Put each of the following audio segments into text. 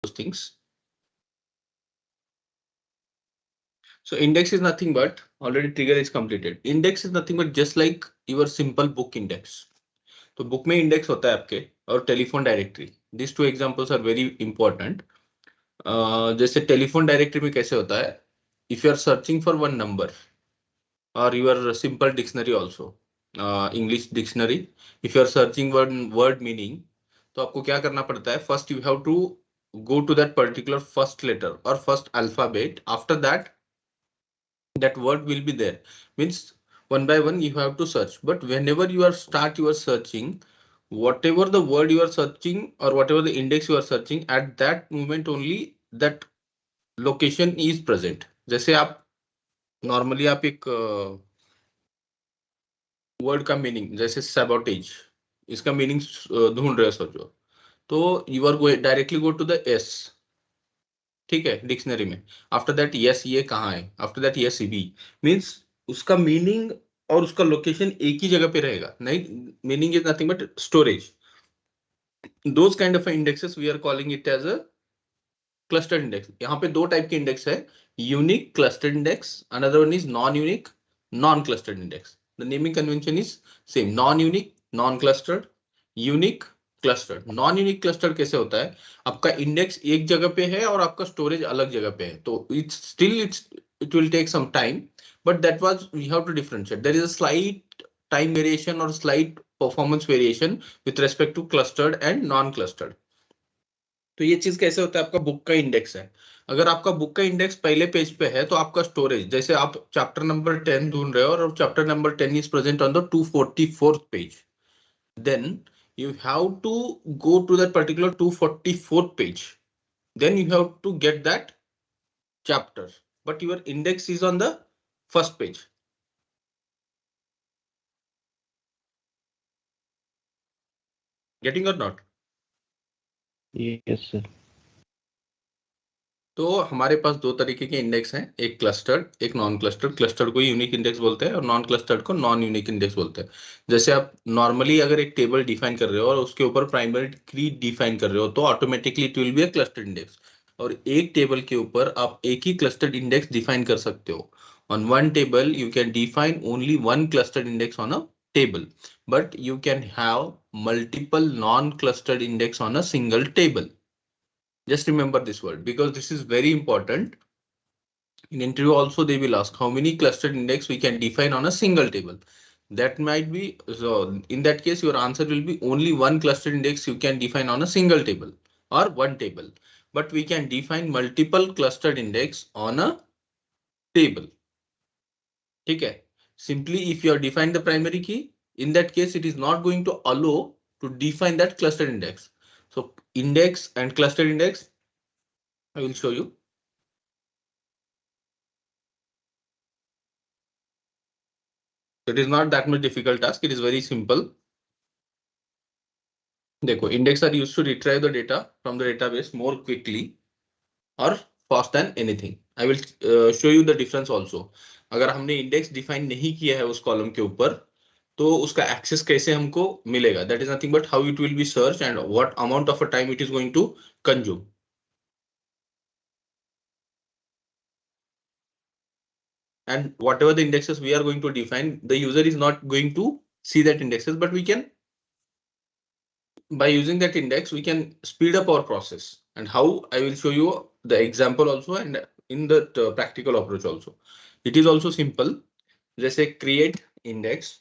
those things. So index is nothing but already trigger is completed. Index is nothing but just like your simple book index. तो book में index होता है आपके और telephone directory. This two examples are very important. जैसे telephone directory में कैसे होता है, if you are searching for one number or your simple dictionary also, English dictionary, if you are searching one word meaning, तो आपको क्या करना पड़ता है, first you have to go to that particular first letter or first alphabet. After that, that word will be there, means one by one you have to search. But whenever you are start you are searching, whatever the word you are searching or whatever the index you are searching, at that moment only that location is present. जैसे आप normally आप एक word का meaning जैसे sabotage, इसका meaning ढूंढ रहे हो सोचो, तो you are go directly go to the S, ठीक है, डिक्शनरी में. आफ्टर दैट यस ये कहाँ है, after that S B, means उसका मीनिंग और उसका लोकेशन एक ही जगह पे रहेगा. नहीं, meaning is nothing but storage. Those kind of indexes we are calling it as a clustered index. यहाँ पे दो टाइप के इंडेक्स है, unique clustered index, another one is non unique non clustered index. The naming convention is same, non unique non clustered, unique clustered. Non unique clustered कैसे होता है, आपका index एक जगह पे है और आपका स्टोरेज अलग जगह पे है, तो it's still it will take some time, but that was we have to differentiate. There is a slight time variation और slight performance variation with respect to clustered and non clustered. तो ये चीज कैसे होता है, आपका बुक का index है. अगर आपका बुक का इंडेक्स पहले पेज पे है तो आपका स्टोरेज, जैसे आप चैप्टर नंबर 10 ढूंढ रहे हो और chapter number 10 is present on the 244th page, then you have to go to that particular 244th page, then you have to get that chapter, but your index is on the first page. Getting or not? Yes, sir. तो हमारे पास दो तरीके के index हैं, एक clustered एक non clustered. Clustered को unique index बोलते हैं और नॉन क्लस्टर्ड को नॉन यूनिक इंडेक्स बोलते हैं. जैसे आप नॉर्मली अगर एक टेबल डिफाइन कर रहे हो और उसके ऊपर प्राइमरी की डिफाइन कर रहे हो तो automatically it will be a clustered index. और एक टेबल के ऊपर आप एक ही क्लस्टर्ड इंडेक्स डिफाइन कर सकते हो. On one table you can define only one clustered index on a table, but you can have multiple non-clustered index on a single table. Just remember this word because this is very important. In interview also they will ask how many clustered index we can define on a single table. That might be, so in that case your answer will be only one clustered index you can define on a single table or one table, but we can define multiple clustered index on a table. ठीक है, simply if you are defined the primary key, in that case it is not going to allow to define that clustered index. So index and clustered index I will show you. It is not that much difficult task, it is very simple. देखो, index are used to retrieve the data from the database more quickly or fast than anything. I will show you the difference also. अगर हमने index define नहीं किया है उस column के ऊपर तो उसका access कैसे हमको मिलेगा, that is nothing but how it will be searched and what amount of a time it is going to consume. And whatever the indexes we are going to define, the user is not going to see that indexes, but we can, by using that index we can speed up our process. And how, I will show you the example also and in the practical approach also. It is also simple. Let's say create index,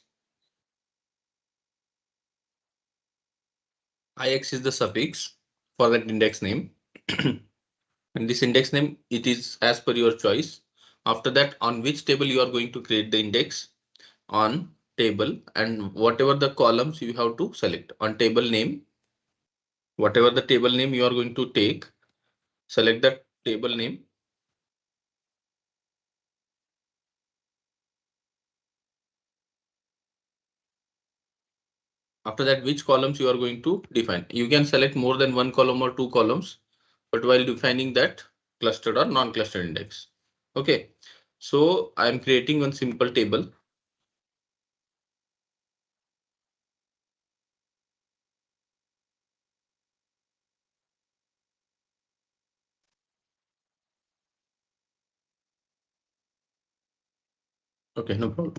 ix is the suffix for that index name and this index name it is as per your choice. After that, on which table you are going to create the index, on table, and whatever the columns you have to select on table name, whatever the table name you are going to take, select that table name. After that, which columns you are going to define. You can select more than one column or two columns, but while defining that clustered or non-clustered index. Okay, so I am creating one simple table. Okay, no problem.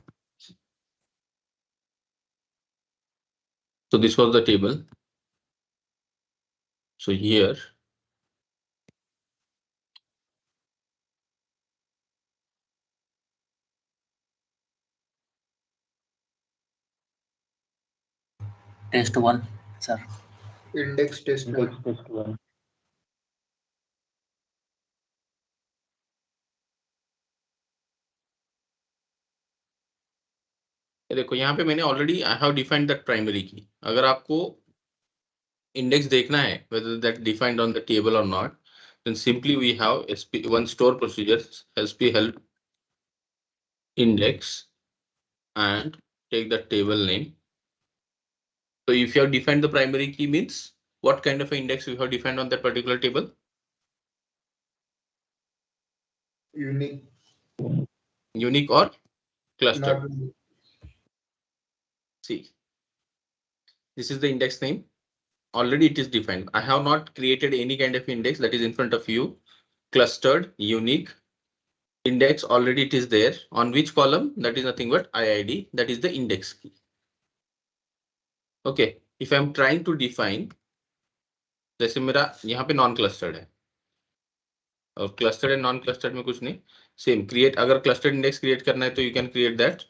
So this was the table. So here Test 1, sir. Index test Index 1. test 1. देखो यहाँ पे मैंने already I have defined that primary की. अगर आपको index देखना है whether that defined on the table or not, then simply we have SP, one store procedure sp help index and take the table name. So if you have defined the primary key means what kind of an index you have defined on that particular table? Unique. Unique or clustered? Not unique. See, this is the index name. Already it is defined. I have not created any kind of index that is in front of you. Clustered, unique, index already it is there. On which column? That is nothing but IID. That is the index key. Okay. If I'm trying to define, जैसे मेरा यहाँ पे non clustered है और clustered and non clustered में कुछ नहीं, same create. अगर क्लस्टर्ड इंडेक्स क्रिएट करना है तो you can create that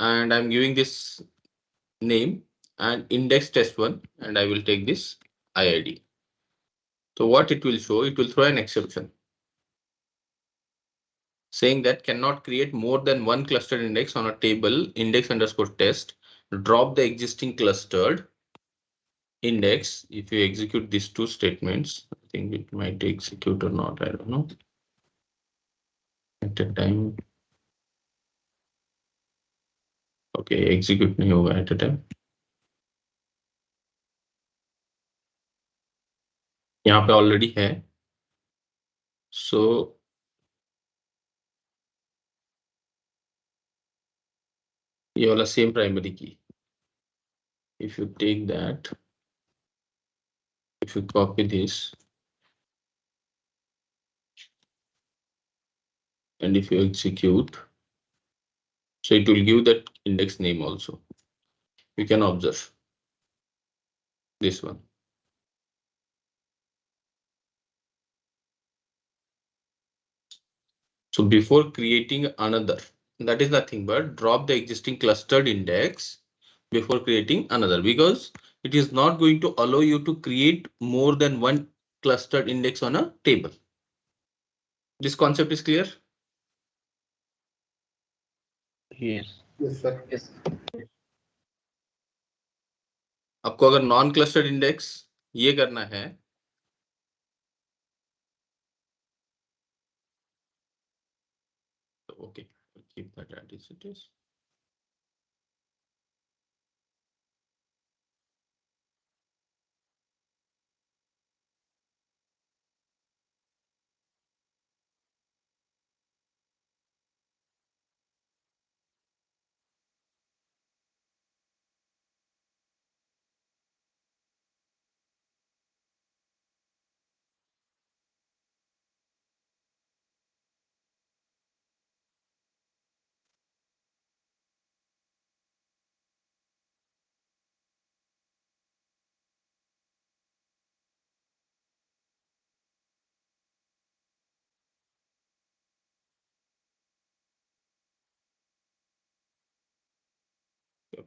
and I am giving this name and index test1 and I will take this IID. So what it will show, it will throw an exception saying that cannot create more than one clustered index on a table index underscore test. Drop the existing clustered index. If you execute these two statements, I think it might execute or not, I don't know. At a time. Okay, execute नहीं होगा at a time. यहाँ पे already है. So ये वाला same primary की. If you take that, if you copy this and if you execute, so it will give that index name also. You can observe this one. So before creating another, that is nothing but drop the existing clustered index before creating another, because it is not going to allow you to create more than one clustered index on a table. This concept is clear? Yes. Yes, sir. Yes. आपको अगर non clustered index ये करना है तो okay, keep that as it is.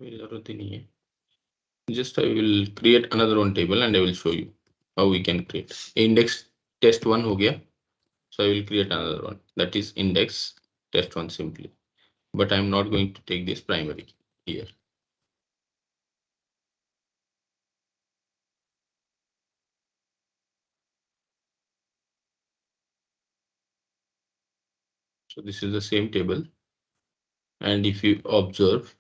जरूरत ही नहीं है. Just I will create another one table and I will show you how we can create. Index test one हो गया. So I will create another one that is index test one simply, but I'm not going to take this primary here. So this is the same table, and if you observe,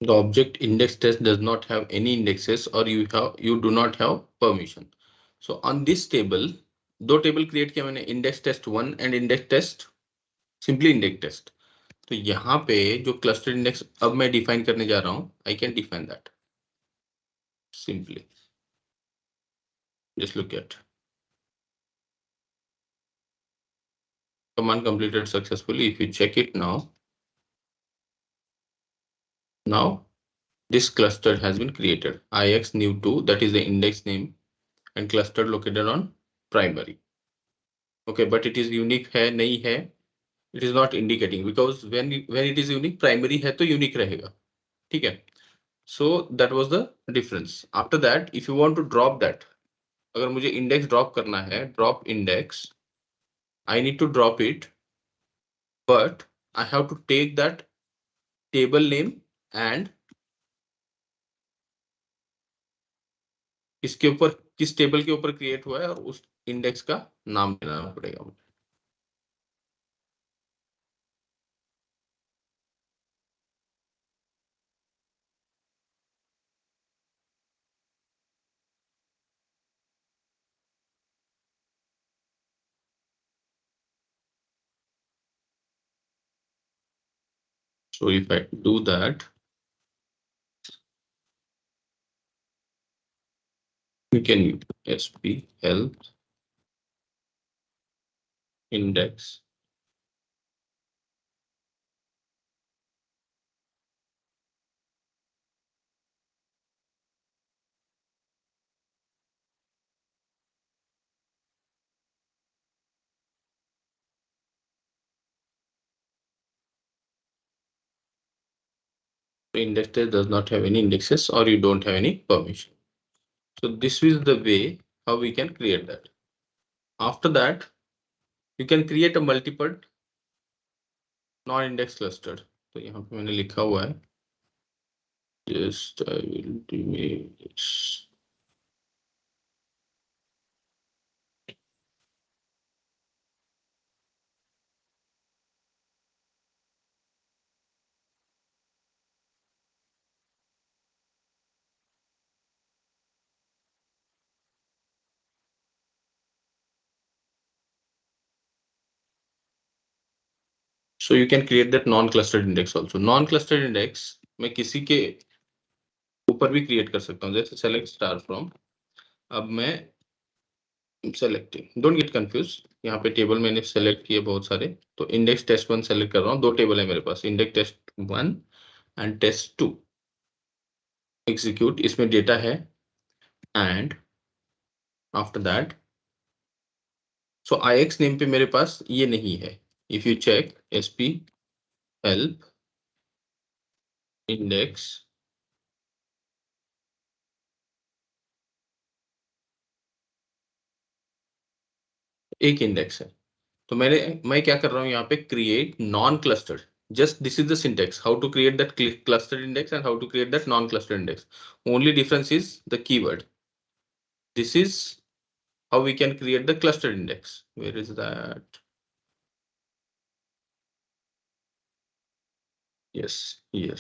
the object index test does not have any indexes, or you do not have permission. So on this table, दो table create किया मैंने, index test one and index test, simply index test. तो यहाँ पे जो cluster index अब मैं define करने जा रहा हूँ, I can define that simply. Just look at. Command completed successfully. If you check it now this cluster has been created. IX new 2, that is the index name, and cluster located on primary. Okay, but it is unique है नहीं है. It is not indicating because when it is unique, primary है तो unique रहेगा. ठीक है. So that was the difference. After that, if you want to drop that, अगर मुझे index drop करना है, drop index, I need to drop it, but I have to take that table name and इसके ऊपर किस table के ऊपर create हुआ है और उस इंडेक्स का नाम देना पड़ेगा मुझे. So if I do that, we can use sp help index index test does not have any indexes or you don't have any permission. So this is the way how we can create that. After that, you can create a multiple non-index cluster. तो यहाँ पे मैंने लिखा हुआ है. Just I will do this. So you can create that non-clustered index also. Non-clustered index मैं किसी के ऊपर भी क्रिएट कर सकता हूँ. जैसे select star from. अब मैं सेलेक्टिंग, डोंट गेट कंफ्यूज. यहाँ पे टेबल मैंने सेलेक्ट किए बहुत सारे, तो इंडेक्स टेस्ट 1 सेलेक्ट कर रहा हूँ. 2 टेबल है मेरे पास, index test 1 and test 2. Execute, इसमें डेटा है and after that so IX name पे मेरे पास ये नहीं है. If you check sp help index एक इंडेक्स है. तो मैं क्या कर रहा हूँ यहाँ पे, create non clustered. Just this is the syntax how to create that clustered index and how to create that non-clustered index. Only difference is the keyword. This is how we can create the clustered index. Where is that? Yes, here.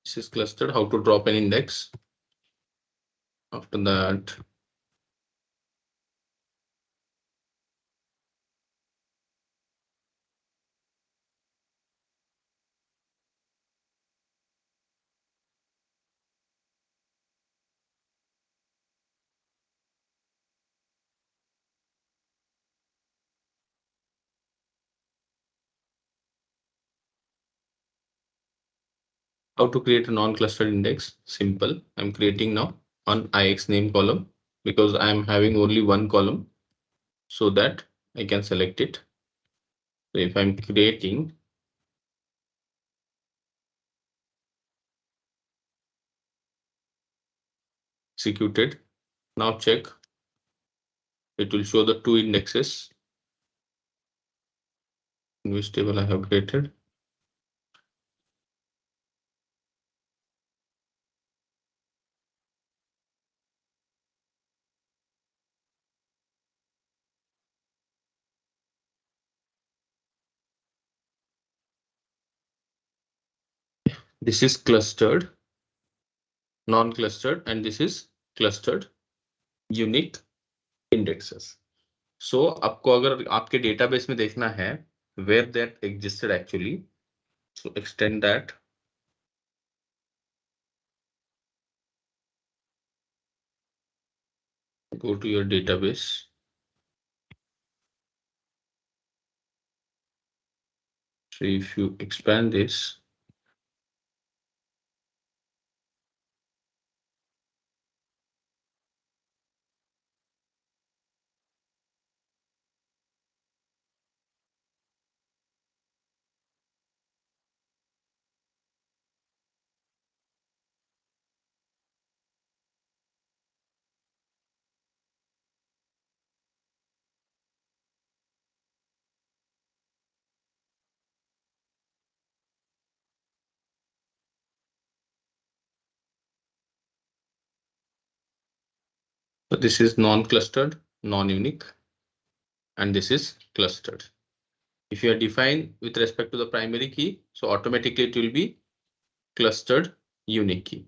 This is clustered, how to drop an index. After that, how to create a non-clustered index. Simple. I'm creating now on IX name column because I'm having only one column so that I can select it. So if I'm creating, executed, now check, it will show the 2 indexes in which table I have created. This is clustered non-clustered, and this is clustered unique indexes. So आपको अगर आपके database में देखना है where that existed actually, so extend that. Go to your database. So if you expand this, so this is non-clustered, non-unique, and this is clustered. If you are defined with respect to the primary key, so automatically it will be clustered unique key.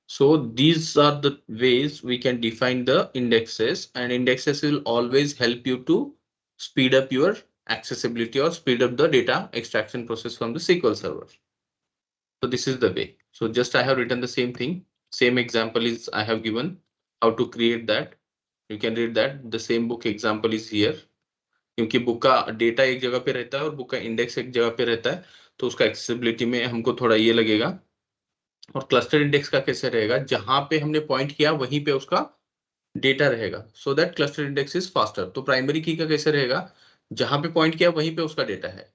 So these are the ways we can define the indexes, and indexes will always help you to speed up your accessibility or speed up the data extraction process from the SQL server. So this is the way. So just I have written the same thing. Same example is I have given how to create that. You can read that. The same book example is here. क्योंकि book का data एक जगह पे रहता है और book का index एक जगह पे रहता है, तो उसका एक्सेसिबिलिटी में हमको थोड़ा ये लगेगा। और क्लस्टर इंडेक्स का कैसे रहेगा, जहां पे हमने पॉइंट किया वहीं पे उसका डेटा रहेगा, so that cluster index is faster. तो प्राइमरी की का कैसे रहेगा, जहां पे पॉइंट किया वहीं पे उसका डेटा है।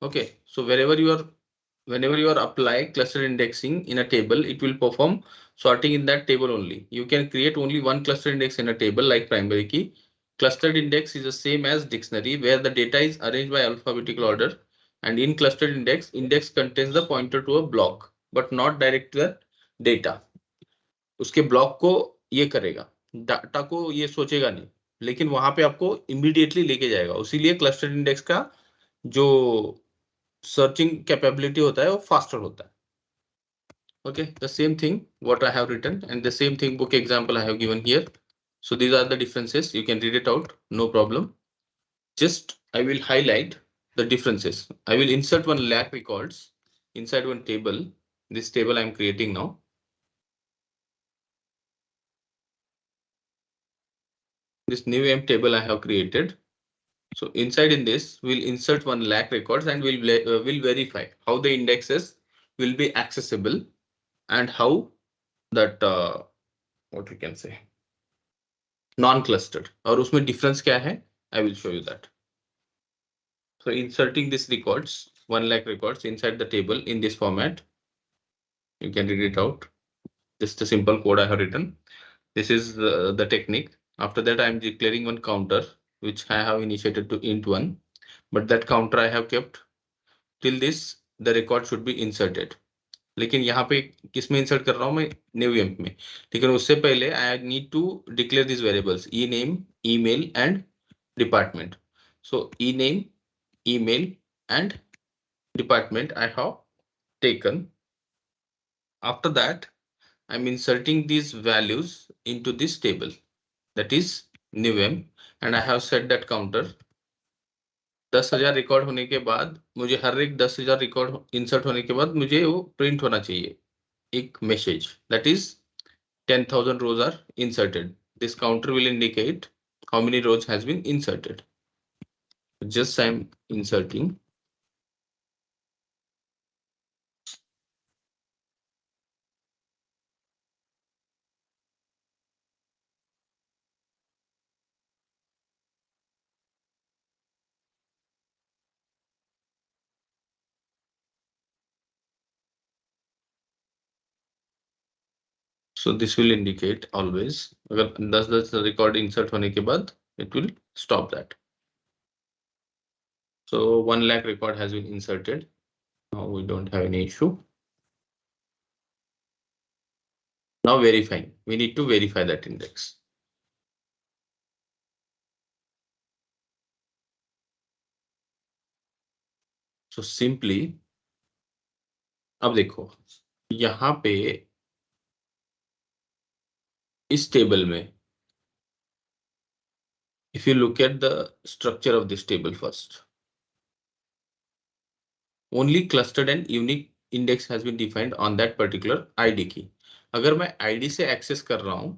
Okay, so whenever you are apply cluster indexing in a table, it will perform sorting in that table only. You can create only one cluster index in a table like primary key. Clustered index is the same as dictionary where the data is arranged by alphabetical order, and in clustered index contains the pointer to a block but not direct to the data. उसके block को ये करेगा, data को ये सोचेगा नहीं, लेकिन वहां पे आपको इमीडिएटली लेके जाएगा। उसीलिए क्लस्टर इंडेक्स का जो सर्चिंग कैपेबिलिटी होता है वो फास्टर होता है। Okay, the same thing what I have written, and the same thing book example I have given here. So these are the differences. You can read it out, no problem. Just I will highlight the differences. I will insert one lakh records inside one table. This table I am creating now. This new M table I have created. So inside in this, we'll insert 1 lakh records and we'll verify how the indexes will be accessible and how that what we can say non-clustered, और उसमें difference क्या है, I will show you that. So inserting this records, 1 lakh records inside the table in this format, you can read it out. Just a simple code I have written. This is the technique. After that, I am declaring one counter which I have initiated to int1, but that counter I have kept till this the record should be inserted. लेकिन यहाँ पे किस में insert कर रहा हूँ मैं, new amp में, लेकिन उससे पहले I need to declare this variables e name, email and department. So e name, email and department I have taken. After that, I'm inserting these values into this table, that is newm, and I have set that counter. 10,000 record होने के बाद मुझे हर एक 10,000 record insert होने के बाद मुझे वो प्रिंट होना चाहिए एक message, that is 10,000 rows are inserted. This counter will indicate how many rows has been inserted. Just I'm inserting. So this will indicate always अगर 10 रिकॉर्ड इंसर्ट होने के बाद it will stop that. So 1 lakh record has been inserted. Now we don't have any issue. Now verifying, we need to verify that index. So simply अब देखो यहाँ पे इस table में if you look at the structure of this table first, only clustered and unique index has been defined on that particular id key. अगर मैं id से access कर रहा हूं,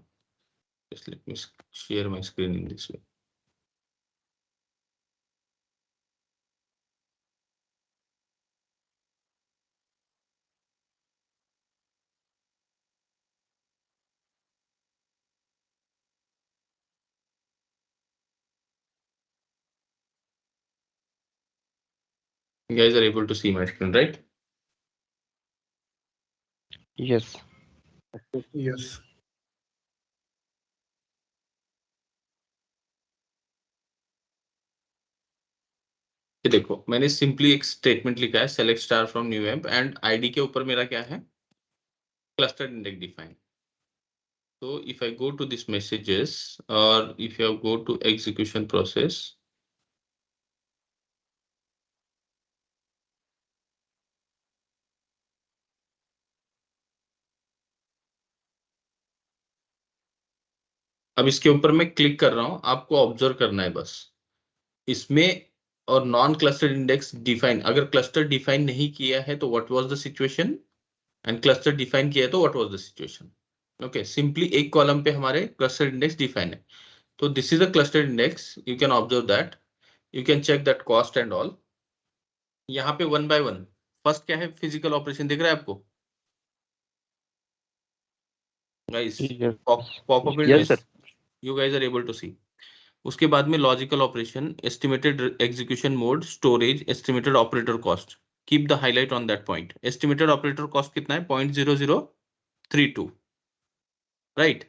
just let me share my screen in this way. You guys are able to see my screen, right? Yes. Yes. ये देखो, मैंने simply एक स्टेटमेंट लिखा है, select star from new amp, and ID के ऊपर मेरा क्या है, clustered index define. So if I go to these messages, or if you go to execution process, अब इसके ऊपर मैं क्लिक कर रहा हूं, आपको ऑब्जर्व करना है बस इसमें. और नॉन क्लस्टर्ड इंडेक्स डिफाइन, अगर क्लस्टर डिफाइन नहीं किया है तो what was the situation, and cluster define किया है तो what was the situation. Okay, simply एक कॉलम पे हमारे क्लस्टर इंडेक्स डिफाइन है. तो this is a cluster index, you can observe that, you can check that cost and all. यहाँ पे वन बाय वन फर्स्ट क्या है, फिजिकल ऑपरेशन दिख रहा है आपको guys? Yes. Pop up Yes, sir. you guys are able to see. उसके बाद में logical operation, estimated execution mode, storage, estimated operator cost. Keep the highlight on that point. Estimated operator cost कितना है, 0.0032, right.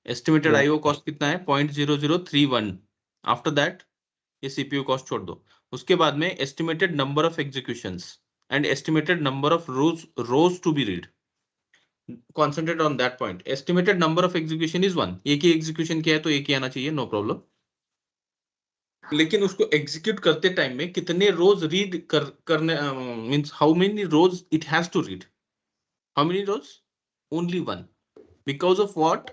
Estimated Yeah. IO cost कितना है, 0.0031. After that ये CPU cost छोड़ दो. उसके बाद में estimated number of executions and estimated number of rows to be read. Concentrate on that point. Estimated number of execution is 1. एक ही एग्जीक्यूशन किया है तो एक ही आना चाहिए, नो प्रॉब्लम. लेकिन उसको एग्जीक्यूट करते टाइम में कितने रोज रीड करने means how many rows it has to read. How many rows, only 1. Because of what,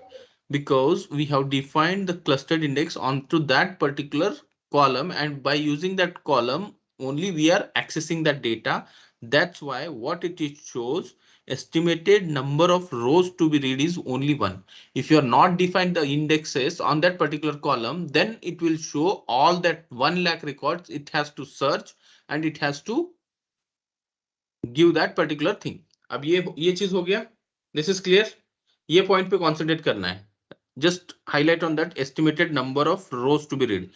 because we have defined the clustered index onto that particular column, and by using that column only we are accessing that data. That's why what it shows, estimated number of rows to be read is only 1. If you are not defined the indexes on that particular column, then it will show all that 1 lakh records it has to search, and it has to give that particular thing. अब ये चीज हो गया, this is clear. ये point पे concentrate करना है. Just highlight on that estimated number of rows to be read.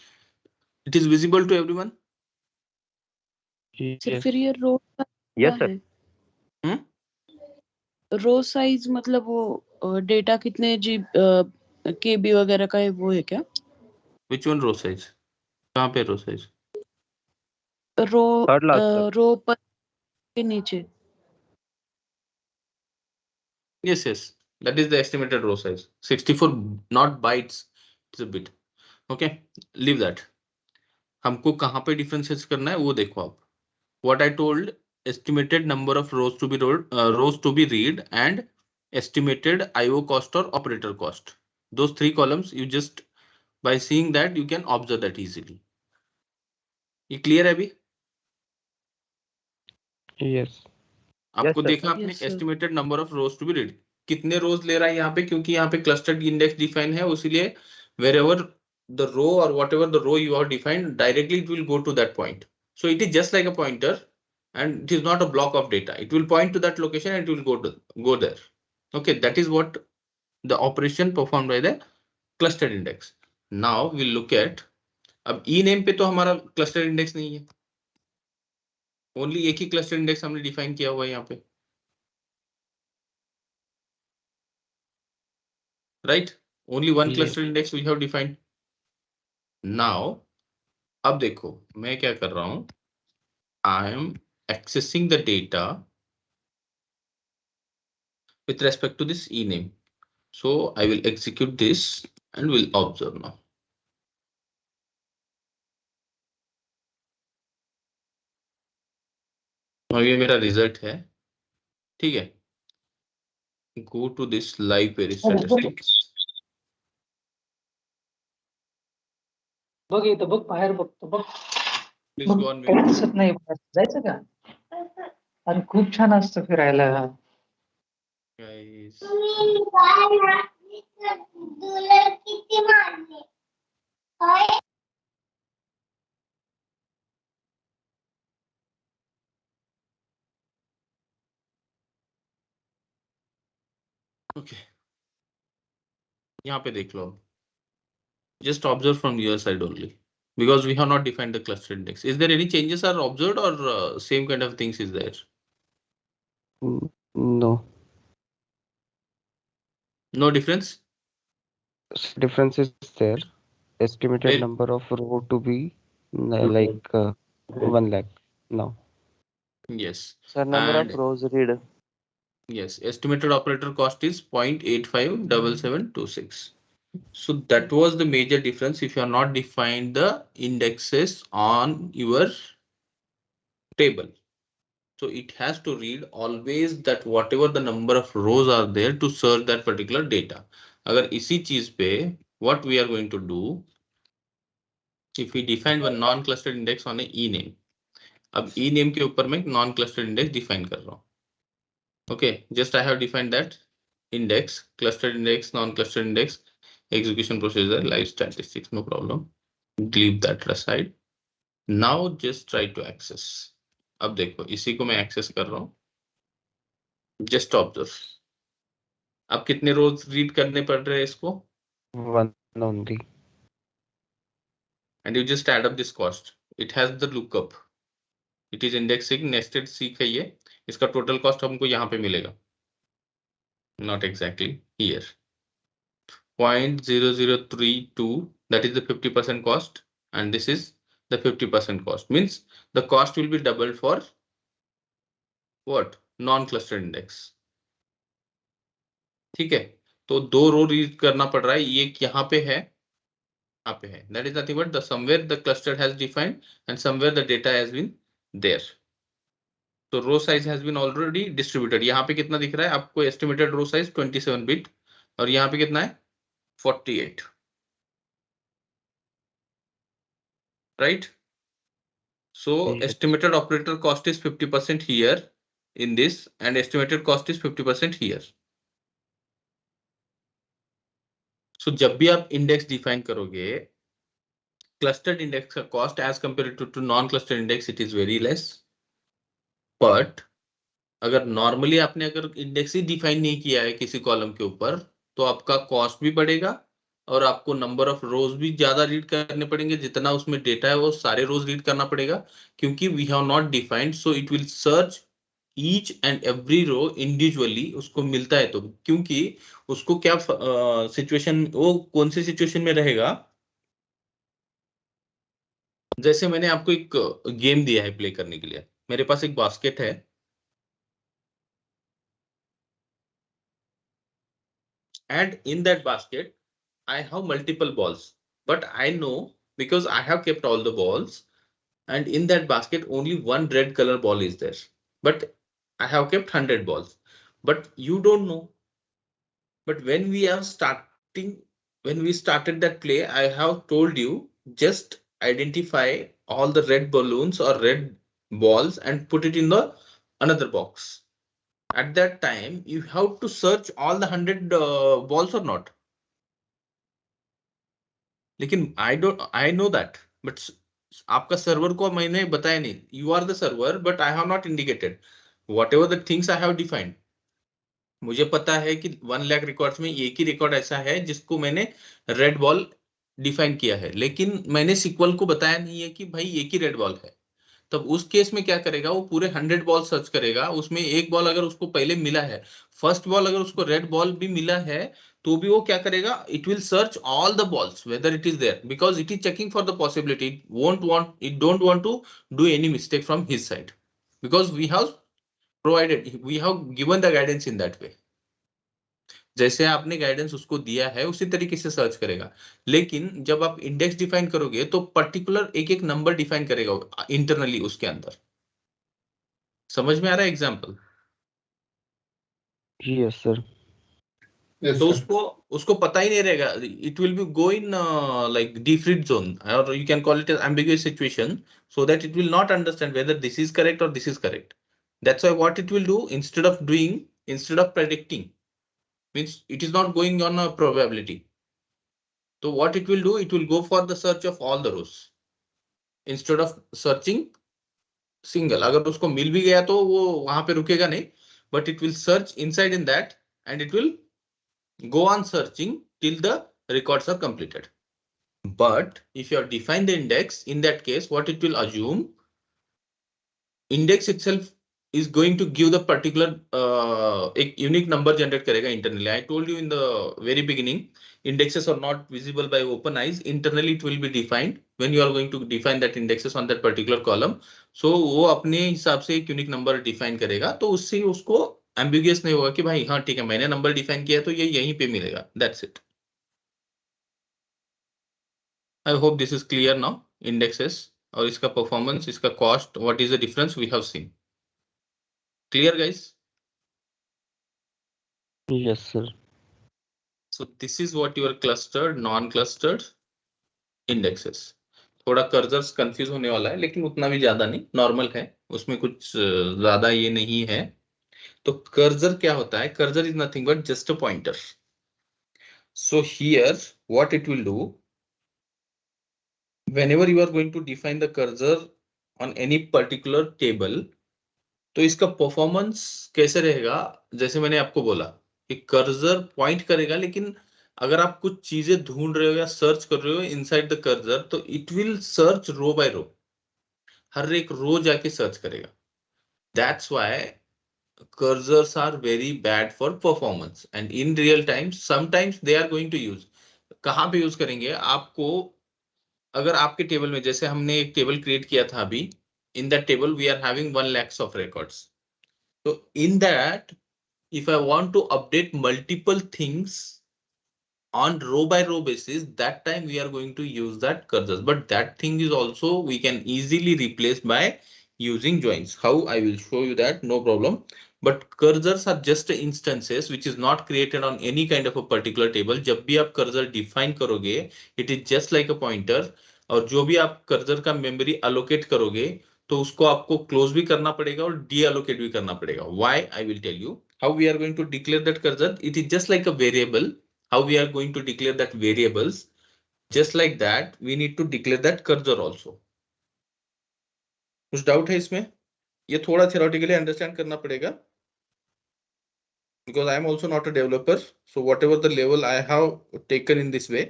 It is visible to everyone? Sir फिर ये रो Yes, sir. रो साइज मतलब वो डेटा कितने जी केबी वगैरह का है वो है क्या? Which one row size? कहाँ पे row size? रो Third last, sir. रो पर के नीचे. Yes, yes. That is the estimated row size. 64 not bytes. It's a bit. Okay. Leave that. हमको कहाँ पे differences करना है वो देखो आप. What I told, estimated number of rows to be read and estimated IO cost or operator cost. Those 3 columns you just by seeing that you can observe that easily. ये clear है अभी? Yes. आपको sir. देखा आपने Yes, sir. Estimated number of rows to be read, कितने rows ले रहा है यहाँ पे, क्योंकि यहाँ पे क्लस्टर्ड इंडेक्स डिफाइन है, उसीलिए wherever the row or whatever the row you have defined, directly it will go to that point. So it is just like a pointer, and it is not a block of data. It will point to that location and it will go there. Okay, that is what the operation performed by the clustered index. Now we'll look at, अब ename पे तो हमारा clustered index नहीं है, only एक ही clustered index हमने define किया हुआ है यहाँ पे, right? Only one Yes. cluster index we have defined. Now, अब देखो मैं क्या कर रहा हूं, I am accessing the data with respect to this ename. So I will execute this and will observe now. अब ये मेरा रिजल्ट है, ठीक है. Go to this live query statistics. बघ इथं बघ बाहेर बघतो बघ प्लीज बघ गो ऑन काही म्यूट. दिसत नाही बाहेर. जायचं का आणि खूप छान असतं फिरायला. गाइस ओके, यहाँ पे देख लो. Just observe from your side only, because we have not defined the cluster index. Is there any changes are observed, or same kind of things is there? No. No difference? Difference is there. Estimated It- number of row to be like 1 lakh now. Yes. Sir, number And of rows read. yes, estimated operator cost is 0.857726. So that was the major difference if you are not defined the indexes on your table. So it has to read always that whatever the number of rows are there to search that particular data. अगर इसी चीज पे what we are going to do, if we define one non-clustered index on a e name. अब e name के ऊपर मैं non clustered index define कर रहा हूँ. Okay, just I have defined that index, clustered index, non clustered index, execution procedure, live statistics, no problem. Leave that aside. Now just try to access. अब देखो इसी को मैं access कर रहा हूँ. Just observe. अब कितने रोज रीड करने पड़ रहे हैं इसको? 1 only. And you just add up this cost. It has the lookup. It is indexing nested seek है ये. इसका total cost हमको यहाँ पे मिलेगा. Not exactly here. 0.0032, that is the 50% cost, and this is the 50% cost. Means the cost will be doubled for what? Non-clustered index. ठीक है, तो 2 रो रीड करना पड़ रहा है. ये यहाँ पे है, यहाँ पे है. That is nothing but the somewhere the cluster has defined and somewhere the data has been there. So row size has been already distributed. यहाँ पे कितना दिख रहा है आपको? Estimated row size 27 bit, और यहाँ पे कितना है? 48. Right? So Yes. estimated operator cost is 50% here in this, and estimated cost is 50% here. So जब भी आप index define करोगे, clustered index का cost as compared to non-clustered index, it is very less. But अगर normally आपने अगर index ही define नहीं किया है किसी column के ऊपर, तो आपका cost भी बढ़ेगा और आपको number of rows भी ज्यादा रीड करने पड़ेंगे. जितना उसमें डेटा है वो सारे रोज रीड करना पड़ेगा, क्योंकि we have not defined, so it will search each and every row individually. उसको मिलता है तो, क्योंकि उसको क्या सिचुएशन, वो कौन सी सिचुएशन में रहेगा. जैसे मैंने आपको एक गेम दिया है प्ले करने के लिए. मेरे पास एक बास्केट है, and in that basket I have multiple balls, but I know because I have kept all the balls, and in that basket only one red color ball is there, but I have kept 100 balls, but you don't know. But when we started that play, I have told you just identify all the red balloons or red balls and put it in the another box. At that time, you have to search all the 100 balls or not. लेकिन I know that, but आपका server को मैंने बताया नहीं. You are the server, but I have not indicated whatever the things I have defined. मुझे पता है कि 1 लाख रिकॉर्ड्स में एक ही रिकॉर्ड ऐसा है जिसको मैंने रेड बॉल डिफाइन किया है, लेकिन मैंने सीक्वल को बताया नहीं है कि भाई एक ही रेड बॉल है. तब उस केस में क्या करेगा, वो पूरे 100 बॉल सर्च करेगा. उसमें एक बॉल अगर उसको पहले मिला है, फर्स्ट बॉल अगर उसको रेड बॉल भी मिला है, तो भी वो क्या करेगा, it will search all the balls whether it is there, because it is checking for the possibility. It don't want to do any mistake from his side, because we have given the guidance in that way. जैसे आपने guidance उसको दिया है उसी तरीके से search करेगा. लेकिन जब आप इंडेक्स डिफाइन करोगे तो पर्टिकुलर एक एक नंबर डिफाइन करेगा इंटरनली उसके अंदर. समझ में आ रहा है एग्जांपल? Yes, sir. Yes, तो sir. उसको पता ही नहीं रहेगा. It will be go in like defeat zone, or you can call it an ambiguous situation, so that it will not understand whether this is correct or this is correct. That's why what it will do, instead of predicting, means it is not going on a probability. So what it will do, it will go for the search of all the rows instead of searching single. अगर उसको मिल भी गया तो वो वहां पे रुकेगा नहीं, but it will search inside in that, and it will go on searching till the records are completed. But if you have defined the index, in that case, what it will assume, index itself is going to give the particular a unique number generate करेगा internally. I told you in the very beginning, indexes are not visible by open eyes. Internally, it will be defined when you are going to define that indexes on that particular column. So वो अपने हिसाब से एक unique number define करेगा, तो उससे उसको ambiguous नहीं होगा कि भाई हाँ ठीक है मैंने number define किया तो ये यहीं पे मिलेगा. That's it. I hope this is clear now. Indexes और इसका performance, इसका cost, what is the difference we have seen. Clear, guys? Yes, sir. So this is what your clustered, non-clustered indexes. थोड़ा कर्सर्स कंफ्यूज होने वाला है, लेकिन उतना भी ज्यादा नहीं, नॉर्मल है, उसमें कुछ ज्यादा ये नहीं है. तो कर्सर क्या होता है? Cursor is nothing but just a pointer. So here what it will do, whenever you are going to define the cursor on any particular table, तो इसका परफॉर्मेंस कैसे रहेगा? जैसे मैंने आपको बोला कि कर्सर पॉइंट करेगा, लेकिन अगर आप कुछ चीजें ढूंढ रहे हो या सर्च कर रहे हो इनसाइड द कर्सर, तो it will search row by row, हर एक रो जाके सर्च करेगा. That's why cursors are very bad for performance, and in real time sometimes they are going to use. कहां पे यूज करेंगे आपको? अगर आपके टेबल में, जैसे हमने एक टेबल क्रिएट किया था अभी, in that table we are having 1 lakhs of records. So in that, if I want to update multiple things on row by row basis, that time we are going to use that cursors. But that thing is also we can easily replace by using joins. How? I will show you that, no problem. But cursors are just instances which is not created on any kind of a particular table. जब भी आप cursor define करोगे, it is just like a pointer. और जो भी आप cursor का memory allocate करोगे, तो उसको आपको close भी करना पड़ेगा और deallocate भी करना पड़ेगा. Why? I will tell you. How we are going to declare that cursor? It is just like a variable. How we are going to declare that variables? Just like that, we need to declare that cursor also. कुछ doubt है इसमें? ये थोड़ा theoretically understand करना पड़ेगा, because I am also not a developer. So whatever the level I have taken in this way,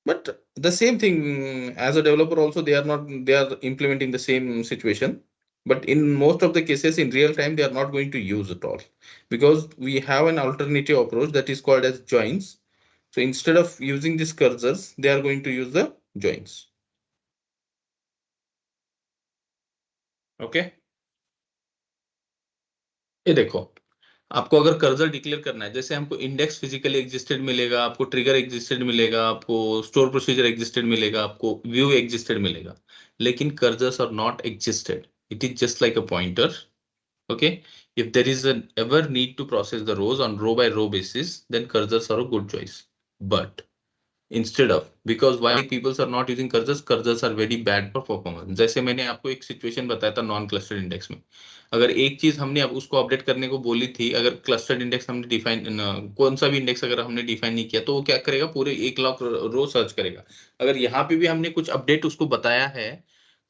but the same thing as a developer also, they are implementing the same situation. But in most of the cases in real time, they are not going to use it all, because we have an alternative approach that is called as joins. So instead of using these cursors, they are going to use the joins. Okay. ये देखो, आपको अगर cursor declare करना है, जैसे हमको index physically existed मिलेगा, आपको ट्रिगर एग्जिस्टेड मिलेगा, आपको स्टोर प्रोसीजर एग्जिस्टेड मिलेगा, आपको व्यू एग्जिस्टेड मिलेगा, लेकिन cursors are not existed. It is just like a pointer. Okay, if there is an ever need to process the rows on row by row basis, then cursors are a good choice. But instead of, because why people are not using cursors are very bad for performance. जैसे मैंने आपको एक situation बताया था non clustered index में, अगर एक चीज हमने अब उसको अपडेट करने को बोली थी, अगर क्लस्टर्ड इंडेक्स हमने डिफाइन, कौन सा भी इंडेक्स अगर हमने डिफाइन नहीं किया, तो वो क्या करेगा? पूरे 1 लाख रो सर्च करेगा. अगर यहाँ पे भी हमने कुछ अपडेट उसको बताया है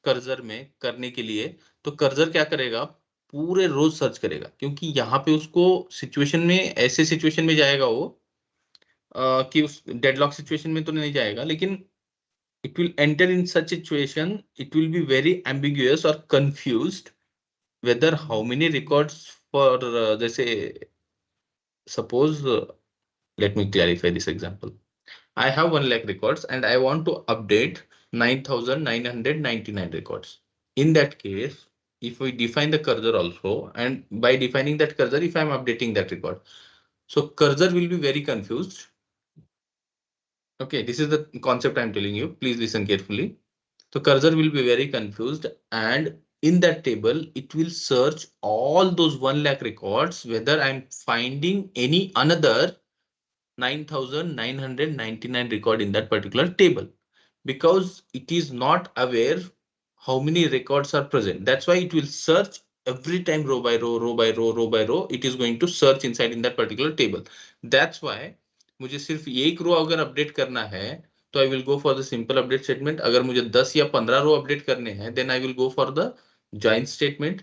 कर्सर में करने के लिए, तो कर्सर क्या करेगा? पूरे रोज सर्च करेगा, क्योंकि यहाँ पे उसको सिचुएशन में, ऐसे सिचुएशन में जाएगा वो कि उस डेडलॉक सिचुएशन में तो नहीं जाएगा, लेकिन it will enter in such situation, it will be very ambiguous or confused whether how many records for जैसे suppose let me clarify this example. I have 1 lakh records and I want to update 9,999 records. In that case, if we define the cursor also, and by defining that cursor, if I'm updating that record, so cursor will be very confused. Okay, this is the concept I'm telling you. Please listen carefully. So cursor will be very confused, and in that table, it will search all those 1 lakh records, whether I'm finding any another 9,999 record in that particular table, because it is not aware how many records are present. That's why it will search every time row by row, row by row, row by row. It is going to search inside in that particular table. That's why मुझे सिर्फ एक रो अगर update करना है तो I will go for the simple update statement. अगर मुझे 10 या 15 रो अपडेट करने हैं, then I will go for the join statement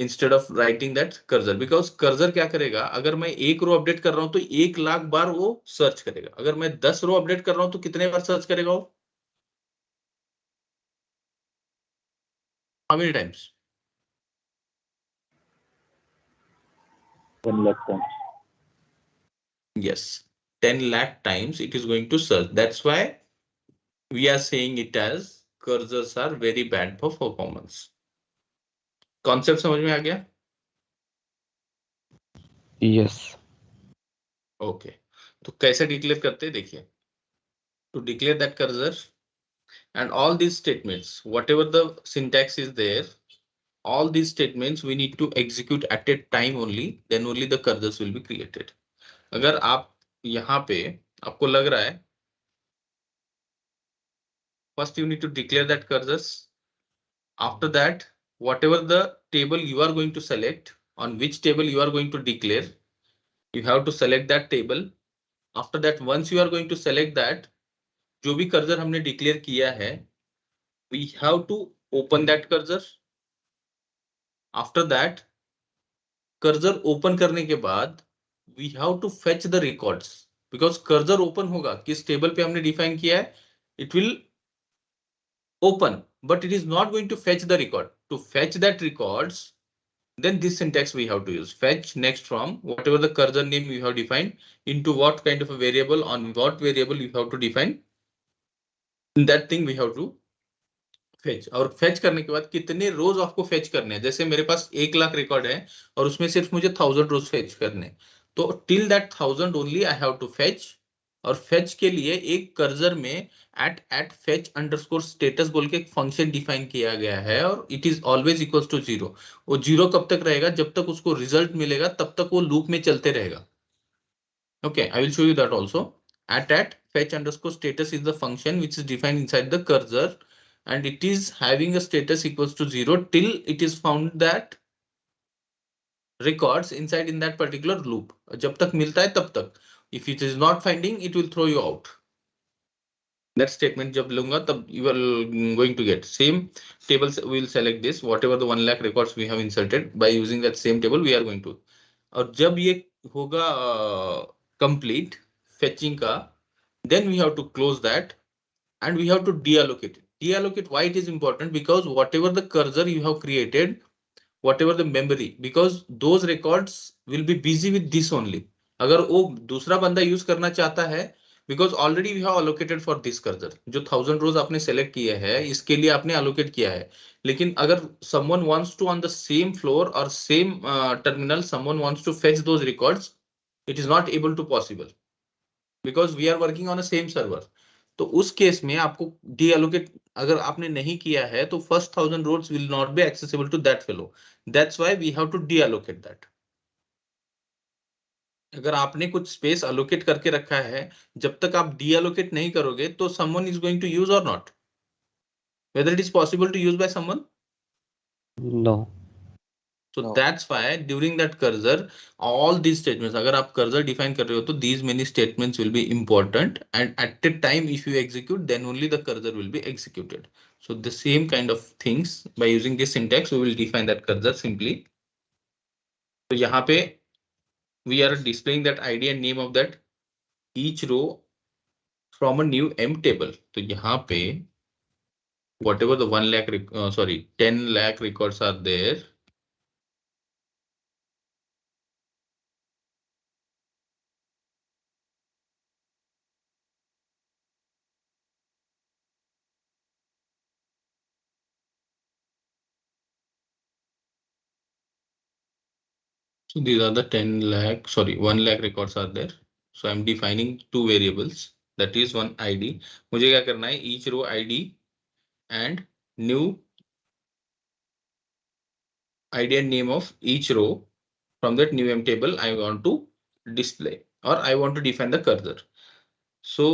instead of writing that cursor. Because cursor क्या करेगा, अगर मैं एक रो अपडेट कर रहा हूं तो 1 लाख बार वो सर्च करेगा. अगर मैं 10 रो अपडेट कर रहा हूं तो कितने बार सर्च करेगा वो? How many times? 10 lakh times. Yes, 10 lakh times it is going to search. That's why we are saying it as cursors are very bad for performance. Concept समझ में आ गया? Yes. Okay. तो कैसे डिक्लेयर करते हैं देखिए. To declare that cursor and all these statements, whatever the syntax is there, all these statements we need to execute at a time only, then only the cursors will be created. अगर आप यहाँ पे आपको लग रहा है, first you need to declare that cursors. After that, whatever the table you are going to select, on which table you are going to declare, you have to select that table. After that, once you are going to select that, जो भी cursor हमने declare किया है, we have to open that cursor. After that, cursor open करने के बाद we have to fetch the records, because cursor open होगा किस table पे हमने define किया है, it will open, but it is not going to fetch the record. To fetch that records, then this syntax we have to use. Fetch next from whatever the cursor name you have defined into what kind of a variable, on what variable you have to define. That thing we have to fetch. और fetch करने के बाद कितने रोज आपको fetch करने हैं. जैसे मेरे पास 1 लाख रिकॉर्ड है और उसमें सिर्फ मुझे 1000 रोज fetch करने, तो till that 1000 only I have to fetch. और fetch के लिए एक कर्सर में at fetch underscore status बोल के एक फंक्शन डिफाइन किया गया है, और it is always equals to 0. वो 0 कब तक रहेगा, जब तक उसको रिजल्ट मिलेगा तब तक वो लूप में चलते रहेगा. Okay, I will show you that also. at fetch underscore status is the function which is defined inside the cursor, and it is having a status equals to 0 till it is found that records inside in that particular loop. जब तक मिलता है तब तक. If it is not finding, it will throw you out. That statement जब लूंगा तब you are going to get same tables. We will select this whatever the 1 lakh records we have inserted. By using that same table we are going to. और जब ये होगा complete fetching का, then we have to close that and we have to deallocate it. Deallocate, why it is important? Because whatever the cursor you have created, whatever the memory, because those records will be busy with this only. अगर वो दूसरा बंदा use करना चाहता है, because already we have allocated for this cursor, जो 1000 rows आपने select किए हैं इसके लिए आपने allocate किया है. लेकिन अगर someone wants to on the same floor or same terminal, someone wants to fetch those records, it is not able to possible because we are working on a same server. तो उस case में आपको deallocate अगर आपने नहीं किया है तो first 1000 rows will not be accessible to that fellow. That's why we have to deallocate that. अगर आपने कुछ स्पेस allocate करके रखा है, जब तक आप deallocate नहीं करोगे तो someone is going to use or not? Whether it is possible to use by someone? No. So No. that's why during that cursor, all these statements, अगर आप cursor define कर रहे हो तो these many statements will be important, and at the time if you execute, then only the cursor will be executed. So the same kind of things by using this syntax, we will define that cursor simply. तो यहाँ पे we are displaying that ID and name of that each row from a new M table. तो यहाँ पे whatever the 1 lakh 10 lakh records are there, so these are the 1 lakh records are there. So I'm defining two variables, that is one ID. मुझे क्या करना है, each row ID and new ID and name of each row. From that new M table, I want to display or I want to define the cursor. So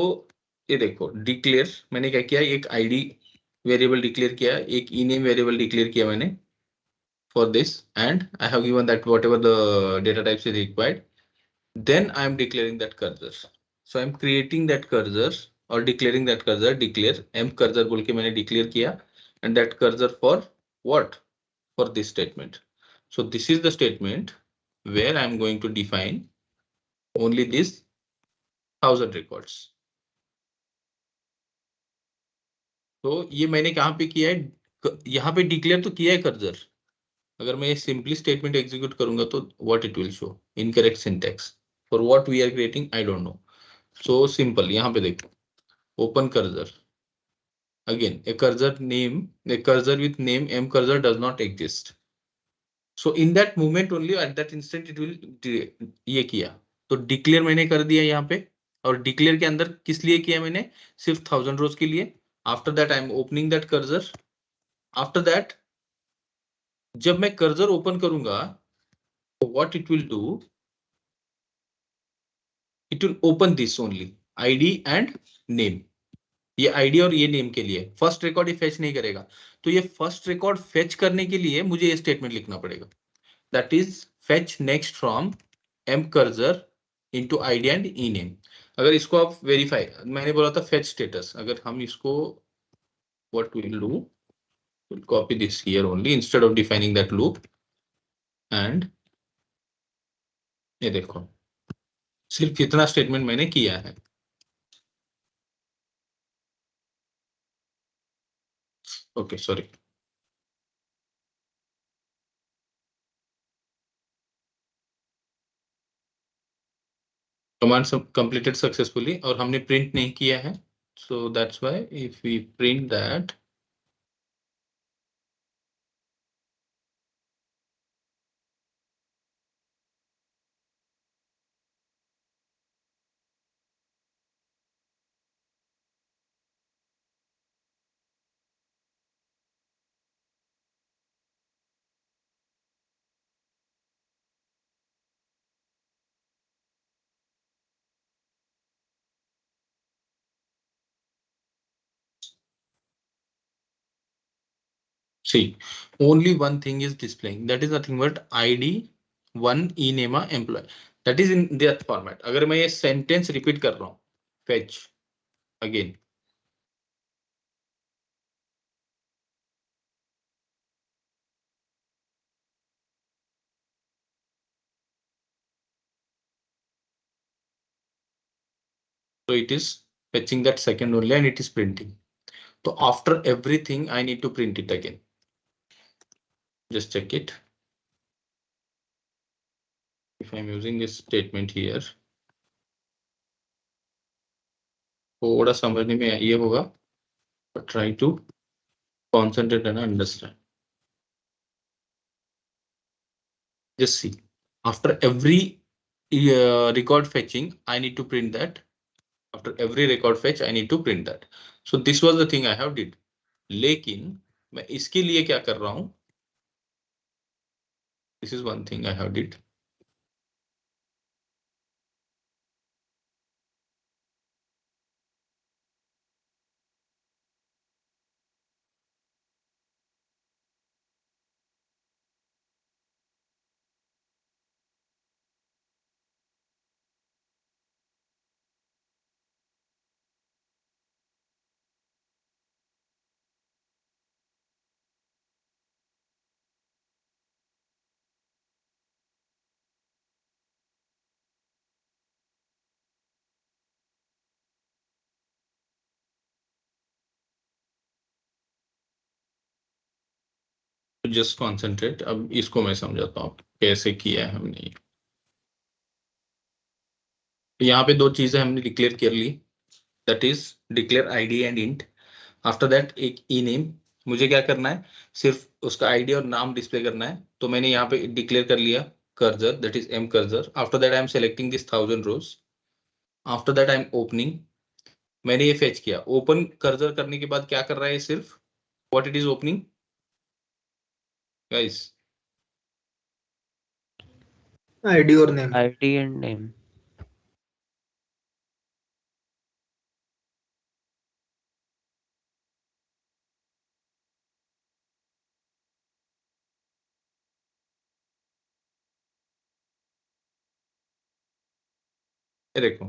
ये देखो declare मैंने क्या किया, एक ID वेरिएबल डिक्लेयर किया, एक ename variable declare किया मैंने for this, and I have given that whatever the data types is required. Then I am declaring that cursor. So I am creating that cursor or declaring that cursor. Declare m cursor बोल के मैंने declare किया, and that cursor for what? For this statement. So this is the statement where I am going to define only these 1000 records. तो ये मैंने कहाँ पे किया है, यहाँ पे डिक्लेयर तो किया है कर्सर. अगर मैं सिंपली स्टेटमेंट एग्जीक्यूट करूंगा तो what it will show, incorrect syntax for what we are creating, I don't know. So simple, यहाँ पे देखो, open cursor, again a cursor name, a cursor with name m cursor does not exist. So in that moment only, at that instant it will ये किया, तो declare मैंने कर दिया यहाँ पे, और डिक्लेयर के अंदर किस लिए किया मैंने, सिर्फ 1000 रोज के लिए. After that I am opening that cursor. After that जब मैं कर्सर ओपन करूंगा तो what it will do, it will open this only ID and name. ये आईडी और ये नेम के लिए फर्स्ट रिकॉर्ड ही फेच नहीं करेगा. तो ये फर्स्ट रिकॉर्ड फेच करने के लिए मुझे ये स्टेटमेंट लिखना पड़ेगा, that is fetch next from M cursor into ID and e name. अगर इसको आप वेरीफाई, मैंने बोला था फेच स्टेटस, अगर हम इसको what will do, we'll copy this here only instead of defining that loop, and ये देखो सिर्फ इतना स्टेटमेंट मैंने किया है. Okay sorry, command completed successfully, और हमने प्रिंट नहीं किया है. So that's why if we print that, see only one thing is displaying, that is nothing but id 1 ename employee, that is in that format. अगर मैं ये sentence repeat कर रहा हूँ, fetch again, so it is fetching that second only and it is printing. So after everything I need to print it again. Just check it. If I'm using this statement here, थोड़ा समझने में ये होगा, but try to concentrate and understand. Just see, after every record fetching, I need to print that. After every record fetch, I need to print that. So this was the thing I have did. लेकिन मैं इसके लिए क्या कर रहा हूं? This is one thing I have did. Just concentrate. अब इसको मैं समझाता हूँ कैसे किया है हमने. यहाँ पे दो चीजें हमने डिक्लेयर कर ली, that is declare ID and int. After that एक ई नेम, मुझे क्या करना है, सिर्फ उसका आईडी और नाम डिस्प्ले करना है. तो मैंने यहाँ पे डिक्लेयर कर लिया cursor, that is M cursor. After that I am selecting this 1000 rows. After that I am opening, मैंने ये फेच किया. ओपन कर्सर करने के बाद क्या कर रहा है सिर्फ, what it is opening guys, ID or name. ID and name. ये देखो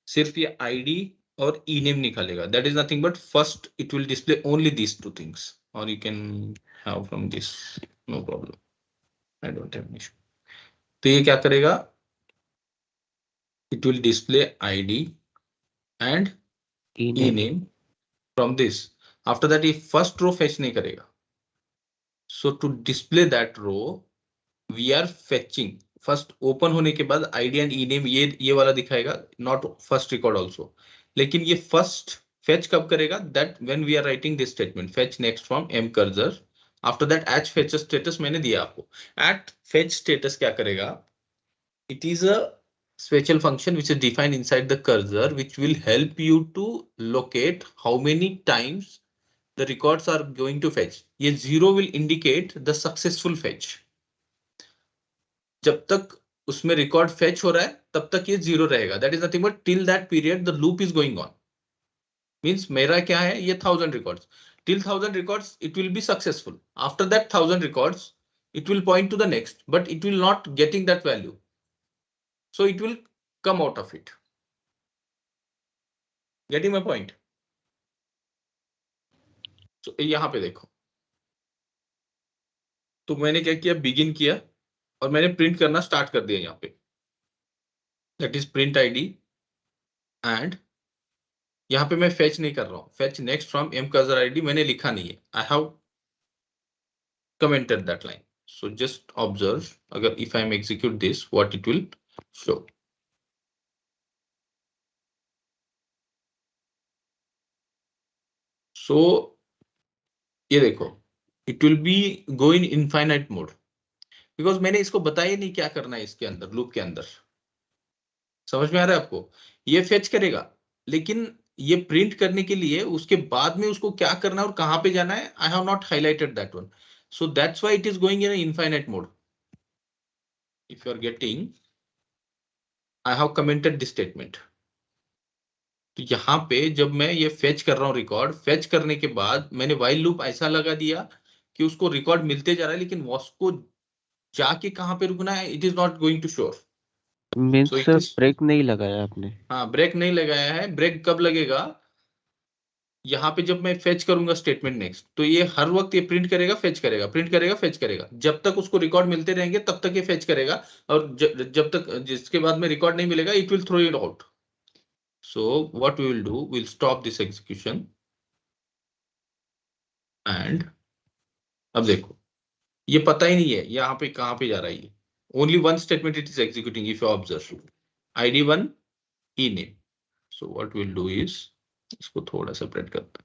सिर्फ ये आईडी और ई नेम निकालेगा. That is nothing but first it will display only these two things और you can have from this, no problem, I don't have issue. तो ये क्या करेगा, it will display ID and E E-name. Name from this. After that ये first row fetch नहीं करेगा. So to display that row we are fetching. First open होने के बाद आईडी एंड ई नेम ये वाला दिखाएगा, नॉट फर्स्ट रिकॉर्ड ऑल्सो. लेकिन ये फर्स्ट फेच कब करेगा, that when we are writing this statement fetch next from M cursor. After that at fetch status मैंने दिया आपको. एट फेच स्टेटस क्या करेगा, it is a special function which is defined inside the cursor which will help you to locate how many times the records are going to fetch. ये zero will indicate the successful fetch. जब तक उसमें record fetch हो रहा है तब तक ये जीरो रहेगा. That is nothing but till that period the loop is going on. Means मेरा क्या है, ये 1000 records. Till 1000 records it will be successful. After that 1000 records it will point to the next, but it will not getting that value. So it will come out of it. Getting my point? So यहाँ पे देखो, तो मैंने क्या किया, begin किया और मैंने प्रिंट करना स्टार्ट कर दिया यहाँ पे. That is print ID and यहाँ पे मैं फेच नहीं कर रहा हूँ. Fetch next from M cursor ID मैंने लिखा नहीं है. I have commented that line. So just observe, अगर if I am execute this what it will show. So ये देखो, it will be go in infinite mode because मैंने इसको बताया नहीं क्या करना है इसके अंदर, लूप के अंदर. समझ में आ रहा है आपको? ये फेच करेगा लेकिन ये प्रिंट करने के लिए उसके बाद में उसको क्या करना है और कहां पे जाना है, I have not highlighted that one. So that's why it is going in infinite mode. If you are getting, I have commented this statement. तो यहाँ पे जब मैं ये फेच कर रहा हूँ रिकॉर्ड, फेच करने के बाद मैंने व्हाइल लूप ऐसा लगा दिया कि उसको रिकॉर्ड मिलते जा रहा है लेकिन उसको जाके कहां पे रुकना है, it is not going to show. Means So it is- break नहीं लगाया आपने. हाँ, ब्रेक नहीं लगाया है. ब्रेक कब लगेगा, यहाँ पे जब मैं फेच करूंगा स्टेटमेंट नेक्स्ट, तो ये हर वक्त ये प्रिंट करेगा, फेच करेगा, प्रिंट करेगा, फेच करेगा. जब तक उसको रिकॉर्ड मिलते रहेंगे तब तक ये फेच करेगा और जब तक जिसके बाद में रिकॉर्ड नहीं मिलेगा it will throw it out. So what we will do, will stop this execution and अब देखो ये पता ही नहीं है यहाँ पे कहाँ पे जा रहा है. ये only one statement it is executing. If you observe ID 1 E name. So what we will do is, इसको थोड़ा सेपरेट करते हैं.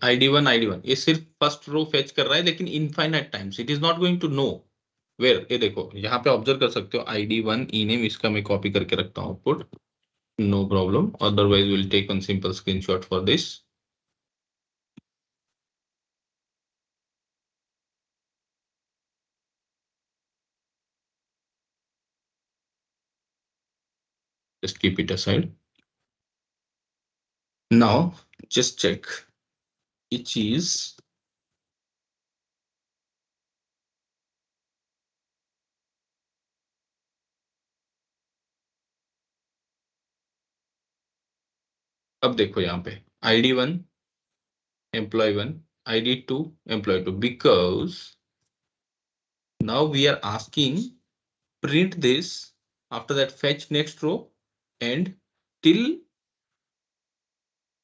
ID1 ये सिर्फ फर्स्ट रो फेच कर रहा है लेकिन infinite times. It is not going to nowhere. ये देखो यहाँ पे ऑब्जर्व कर सकते हो ID1 ई नेम, इसका मैं कॉपी करके रखता हूँ output. No problem, otherwise will take one simple screenshot for this. Just keep it aside. Now just check which is अब देखो यहाँ पे ID1 employee1, ID2 employee2, because now we are asking print this, after that fetch next row and till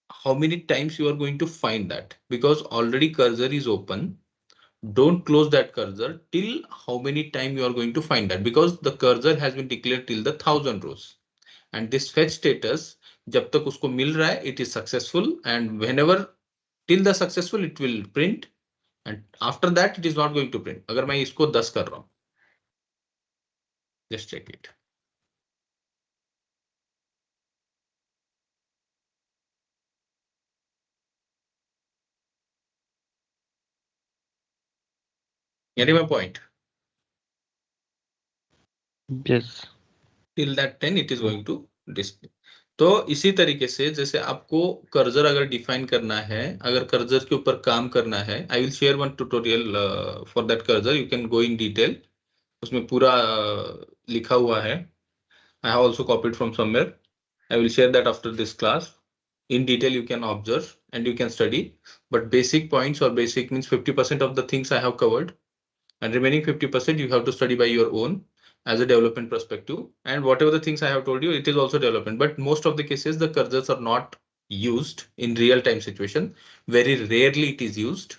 how many times you are going to find that, because already cursor is open. Don't close that cursor till how many time you are going to find that, because the cursor has been declared till the 1000 rows. And this fetch status जब तक उसको मिल रहा है it is successful, and whenever till the successful it will print, and after that it is not going to print. अगर मैं इसको 10 कर रहा हूँ Just check it. Getting my point? Yes. Till that 10 it is going to display. तो इसी तरीके से जैसे आपको कर्सर अगर डिफाइन करना है, अगर कर्सर के ऊपर काम करना है, I will share one tutorial for that cursor. You can go in detail. उसमें पूरा लिखा हुआ है. I have also copied from somewhere. I will share that after this class. In detail you can observe and you can study, but basic points, or basic means 50% of the things I have covered, and remaining 50% you have to study by your own as a development perspective. And whatever the things I have told you, it is also development, but most of the cases the cursors are not used in real time situation. Very rarely it is used.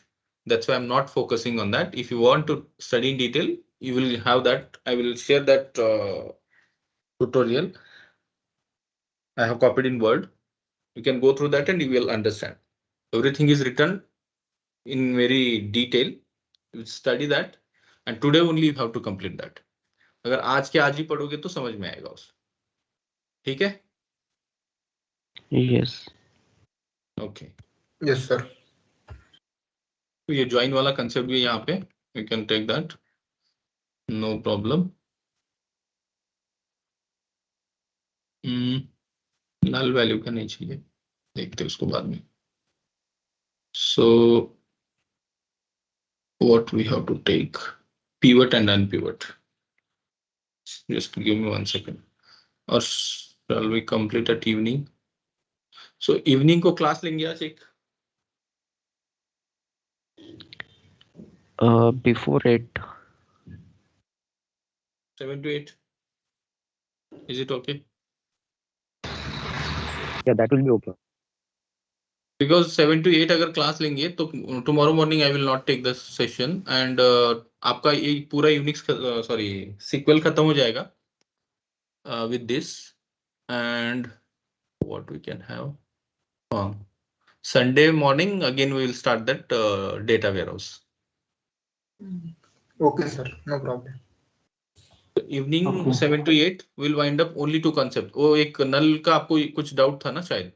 That's why I'm not focusing on that. If you want to study in detail, you will have that. I will share that tutorial. I have copied in Word. You can go through that and you will understand. Everything is written in very detail. You study that, and today only you have to complete that. अगर आज के आज ही पढ़ोगे तो समझ में आएगा उस. ठीक है? Yes. Okay. Yes, sir. तो ये ज्वाइन वाला कंसेप्ट भी यहाँ पे you can take that. No problem. Null value का नहीं चाहिए, देखते हैं उसको बाद में. So what we have to take? Pivot and unpivot. Just give me 1 second. Or shall we complete at evening? So evening को क्लास लेंगे आज एक. Before 8. 7 to 8. Is it okay? Yeah, that will be okay. Because 7 to 8 अगर class लेंगे तो tomorrow morning I will not take the session, and आपका ये पूरा यूनिक्स सॉरी सीक्वल खत्म हो जाएगा with this. And what we can have, Sunday morning again we will start that data warehouse. Okay, sir. No problem. Evening Okay. 7 to 8 will wind up only 2 concept. वो एक नल का आपको कुछ doubt था ना शायद,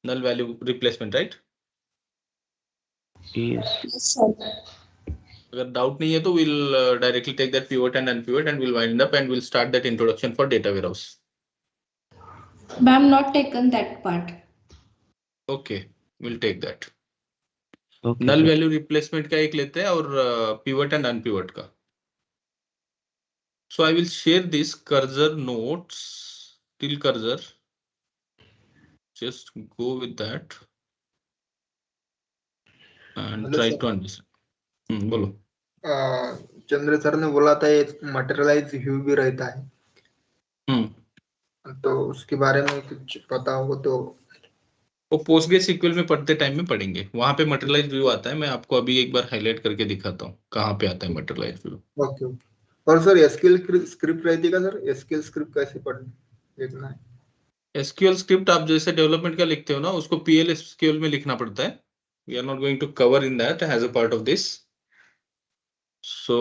null value replacement, right? Yes. अगर doubt नहीं है तो we'll directly take that pivot and unpivot and we'll wind up and we'll start that introduction for data warehouse. Ma'am, not taken that part. Okay, we'll take that. Okay, null sir. value replacement का एक लेते हैं और pivot and unpivot का. So I will share this cursor notes till cursor. Just go with that and Hello, try sir. to understand. बोलो. चंद्र sir ने बोला था एक मटेरियलाइज व्यू भी रहता है, तो उसके बारे में कुछ पता हो तो. वो पोस्टग्रेसक्यूएल में पढ़ते टाइम में पढ़ेंगे, वहां पे मटेरियलाइज व्यू आता है. मैं आपको अभी एक बार हाईलाइट करके दिखाता हूँ कहाँ पे आता है मटेरियलाइज व्यू. ओके. और सर एसक्यूएल स्क्रिप्ट रहती है सर, एसक्यूएल स्क्रिप्ट कैसे लिखना है? एसक्यूएल स्क्रिप्ट आप जैसे डेवलपमेंट का लिखते हो ना, उसको पीएल एसक्यूएल में लिखना पड़ता है. We are not going to cover in that as a part of this. So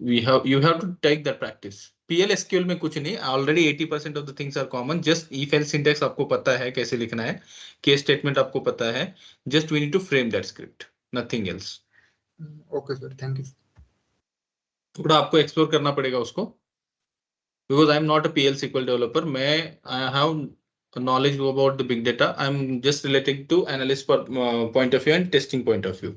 you have to take that practice. PL SQL में कुछ नहीं, already 80% of the things are common. Just if else syntax आपको पता है कैसे लिखना है, case statement आपको पता है. Just we need to frame that script, nothing else. Okay sir, thank you. थोड़ा आपको एक्सप्लोर करना पड़ेगा उसको, because I am not a PL SQL developer. मैं I have knowledge about the big data. I'm just relating to analyst point of view and testing point of view.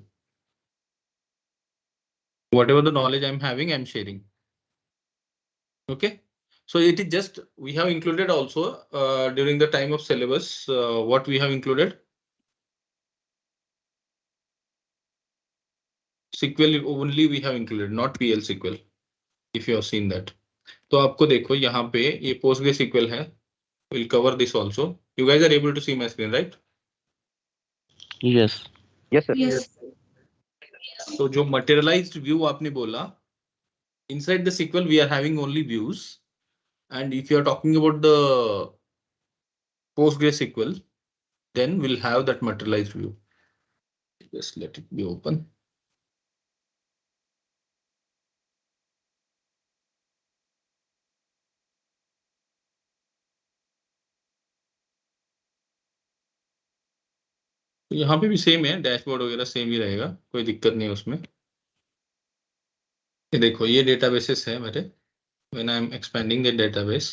Whatever the knowledge I'm having, I'm sharing. Okay, so it is just we have included also during the time of syllabus what we have included. SQL only we have included, not PL SQL. If you have seen that, तो आपको देखो यहाँ पे ये PostgreSQL है. We'll cover this also. You guys are able to see my screen, right? Yes. Yes, sir. Yes. तो जो materialized view आपने बोला, inside the SQL we are having only views, and if you are talking about the PostgreSQL, then we'll have that materialized view. Just let it be open. तो यहाँ पे भी same है, dashboard वगैरह same ही रहेगा, कोई दिक्कत नहीं है उसमें। ये देखो ये डेटाबेसेस है मेरे। When I am expanding the database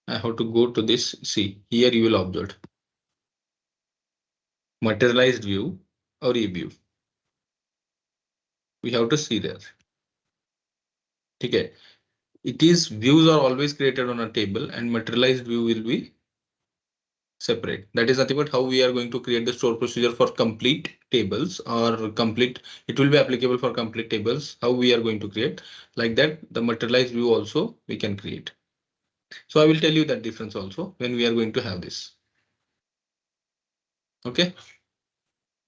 I have to go to this. See here you will observe materialized view or e-view. We have to see there. ठीक है, it is views are always created on a table and materialized view will be separate. That is nothing but how we are going to create the store procedure for complete tables or complete. It will be applicable for complete tables. How we are going to create like that. The materialized view also we can create. So I will tell you that difference also when we are going to have this. Okay,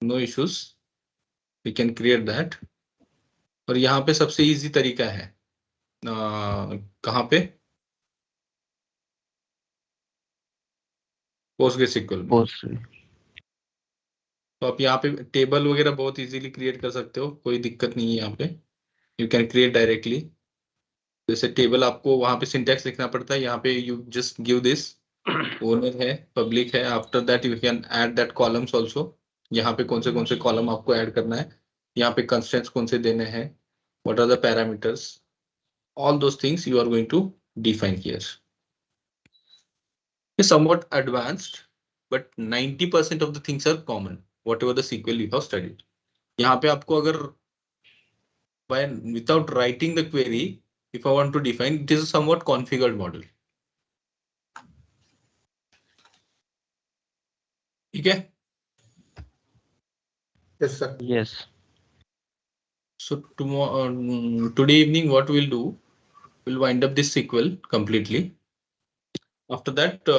no issues. We can create that. और यहाँ पे सबसे easy तरीका है कहाँ पे, PostgreSQL में। तो आप यहाँ पे टेबल वगैरह बहुत इजीली क्रिएट कर सकते हो, कोई दिक्कत नहीं है यहाँ पे। You can create directly. जैसे टेबल आपको वहां पे सिंटैक्स लिखना पड़ता है, यहाँ पे you just give this owner है, पब्लिक है, after that you can add that columns also. यहाँ पे कौन से कॉलम आपको ऐड करना है, यहाँ पे कंस्ट्रेंट्स कौन से देने हैं, what are the parameters, all those things you are going to define here. It's somewhat advanced, but 90% of the things are common, whatever the SQL you have studied. यहाँ पे आपको अगर without writing the query, if I want to define, it is a somewhat configured model. ठीक है? Yes, sir. Yes. So tomorrow, today evening, what we'll do, we'll wind up this SQL completely. After that,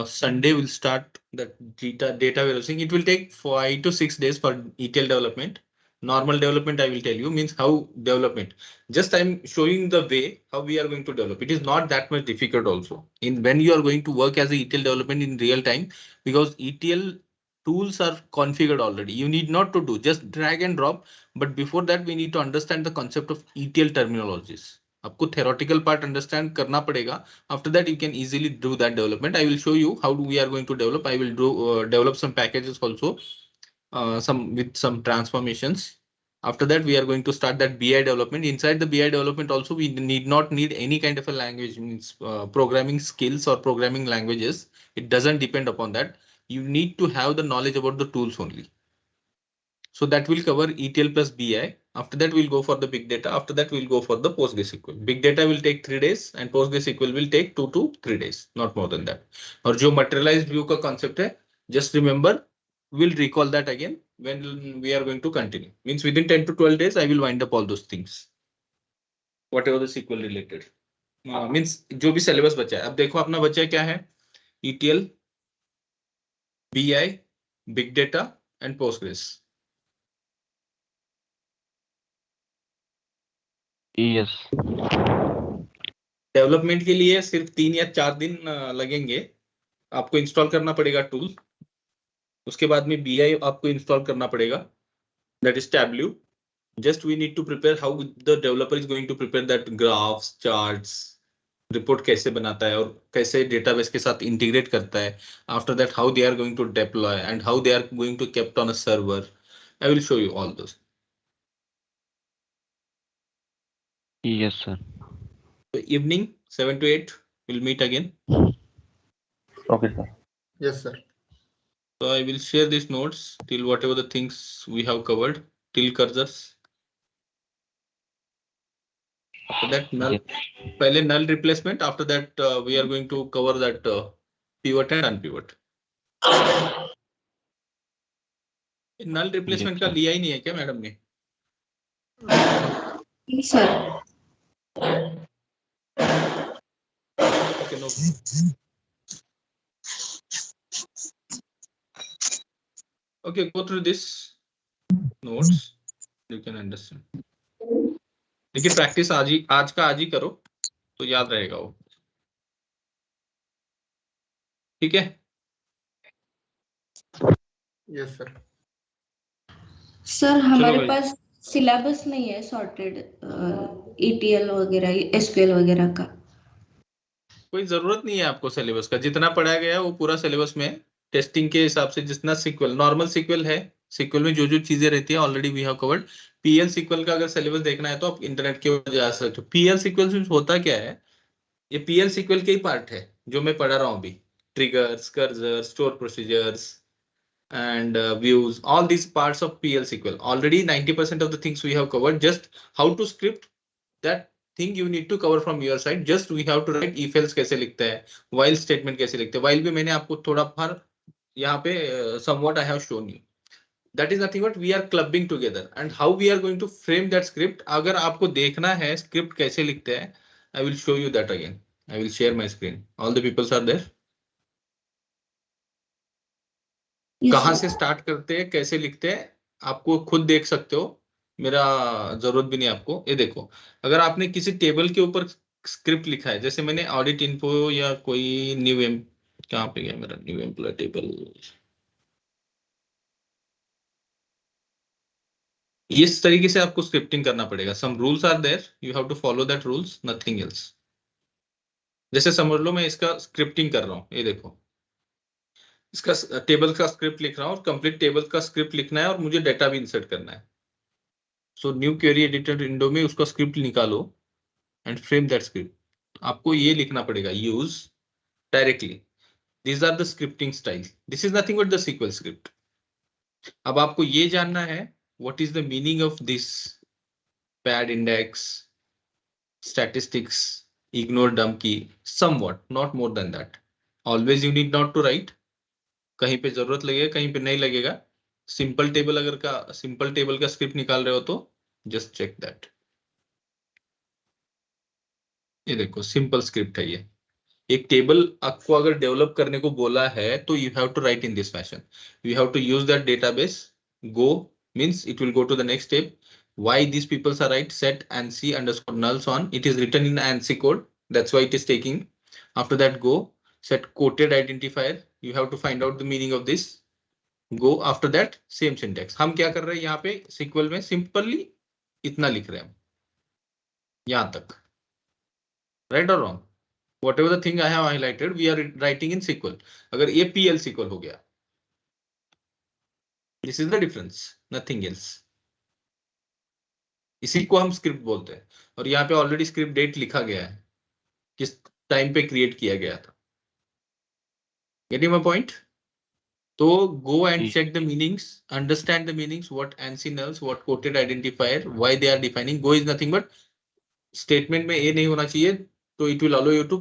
Sunday we'll start that data warehousing. It will take 5 to 6 days for ETL development. Normal development, I will tell you, means how development. Just I'm showing the way how we are going to develop. It is not that much difficult also. In when you are going to work as a ETL development in real time, because ETL tools are configured already. You need not to do, just drag and drop. But before that, we need to understand the concept of ETL terminologies. आपको theoretical part understand करना पड़ेगा. After that, you can easily do that development. I will show you how we are going to develop. I will do develop some packages also, some with some transformations. After that, we are going to start that BI development. Inside the BI development also, we need not need any kind of a language, means programming skills or programming languages. It doesn't depend upon that. You need to have the knowledge about the tools only. So that will cover ETL plus BI. After that, we'll go for the big data. After that, we'll go for the PostgreSQL. Big data will take 3 days and PostgreSQL will take 2 to 3 days, not more than that. और जो materialized view का concept है, just remember, we'll recall that again when we are going to continue. Means within 10 to 12 days, I will wind up all those things. Whatever the SQL related. Means जो भी syllabus बचा है. अब देखो अपना बचा क्या है? ETL, BI, big data and Postgres. Yes. Development के लिए सिर्फ 3 या 4 दिन लगेंगे. आपको इंस्टॉल करना पड़ेगा टूल. उसके बाद में BI आपको इंस्टॉल करना पड़ेगा, that is Tableau. Just we need to prepare how the developer is going to prepare that graphs, charts, report कैसे बनाता है और कैसे डेटाबेस के साथ इंटीग्रेट करता है. After that how they are going to deploy and how they are going to kept on a server. I will show you all those. Yes, sir. Evening 7 to 8 we'll meet again. Okay, sir. Yes, sir. So I will share these notes till whatever the things we have covered till cursors. After that, null, पहले null replacement. After that, we are going to cover that pivot and unpivot. null replacement का लिया ही नहीं है क्या madam ने? Sir Okay, no. Okay, go through this notes. You can understand. लेकिन practice आज का आज ही करो तो याद रहेगा वो. ठीक है? Yes, sir. सर हमारे भाई. पास सिलेबस नहीं है सॉर्टेड ETL वगैरह SQL वगैरह का. कोई जरूरत नहीं है आपको सिलेबस का. जितना पढ़ाया गया है वो पूरा सिलेबस में टेस्टिंग के हिसाब से जितना सीक्वल, नॉर्मल सीक्वल है, सीक्वल में जो जो चीजें रहती है already we have covered. PL sequel का अगर सिलेबस देखना है तो आप इंटरनेट के ऊपर जा सकते हो। पीएल सीक्वल में होता क्या है, ये पीएल सीक्वल के ही पार्ट है जो मैं पढ़ा रहा हूँ अभी। Triggers, cursor, store procedures and views, all these parts of PL SQL. Already 90% of the things we have covered. Just how to script that thing you need to cover from your side. Just we have to write if else कैसे लिखते हैं, while statement कैसे लिखते हैं। while भी मैंने आपको थोड़ा बार यहाँ पे somewhat I have shown you. That is nothing but we are clubbing together and how we are going to frame that script. अगर आपको देखना है script कैसे लिखते हैं, I will show you that again. I will share my screen. All the people are there. Yes, कहाँ sir. से start करते हैं, कैसे लिखते हैं, आपको खुद देख सकते हो, मेरा जरूरत भी नहीं आपको। ये देखो, अगर आपने किसी टेबल के ऊपर स्क्रिप्ट लिखा है, जैसे मैंने ऑडिट इन्फो या कोई न्यू एम, कहाँ पे गया मेरा न्यू एम्प्लॉय टेबल, इस तरीके से आपको स्क्रिप्टिंग करना पड़ेगा। Some rules are there, you have to follow that rules, nothing else. जैसे समझ लो मैं इसका स्क्रिप्टिंग कर रहा हूँ, ये देखो इसका टेबल का स्क्रिप्ट लिख रहा हूँ, कंप्लीट टेबल का स्क्रिप्ट लिखना है और मुझे डेटा भी इंसर्ट करना है। So new query editor window में उसका स्क्रिप्ट निकालो एंड फ्रेम दैट स्क्रिप्ट। आपको ये लिखना पड़ेगा, use directly, these are the scripting style, this is nothing but the SQL script। अब आपको ये जानना है what is the meaning of this pad index, statistics, ignore dump key, somewhat, not more than that। always you need not to write, कहीं पे जरूरत लगेगा कहीं पे नहीं लगेगा। सिंपल टेबल अगर का सिंपल टेबल का स्क्रिप्ट निकाल रहे हो तो जस्ट चेक दैट। ये देखो सिंपल स्क्रिप्ट है ये। एक टेबल आपको अगर डेवलप करने को बोला है तो you have to write in this fashion, you have to use that database. Go means it will go to the next step. Why these people are right, set ANSI underscore nulls on, it is written in ANSI code, that's why it is taking। after that go set quoted identifier, you have to find out the meaning of this। go after that same syntax। हम क्या कर रहे हैं यहाँ पे SQL में, simply इतना लिख रहे हैं हम यहाँ तक, राइट और wrong, whatever the thing I have highlighted we are writing in SQL। अगर ये PL SQL हो गया, this is the difference, nothing else। इसी को हम स्क्रिप्ट बोलते हैं। और यहाँ पे ऑलरेडी स्क्रिप्ट डेट लिखा गया है, किस टाइम पे क्रिएट किया गया था। Getting my point? तो go and check the meanings, understand the meanings, what ANSI nulls, what quoted identifier, why they are defining। go is nothing but statement में ये नहीं होना चाहिए, तो it will allow you to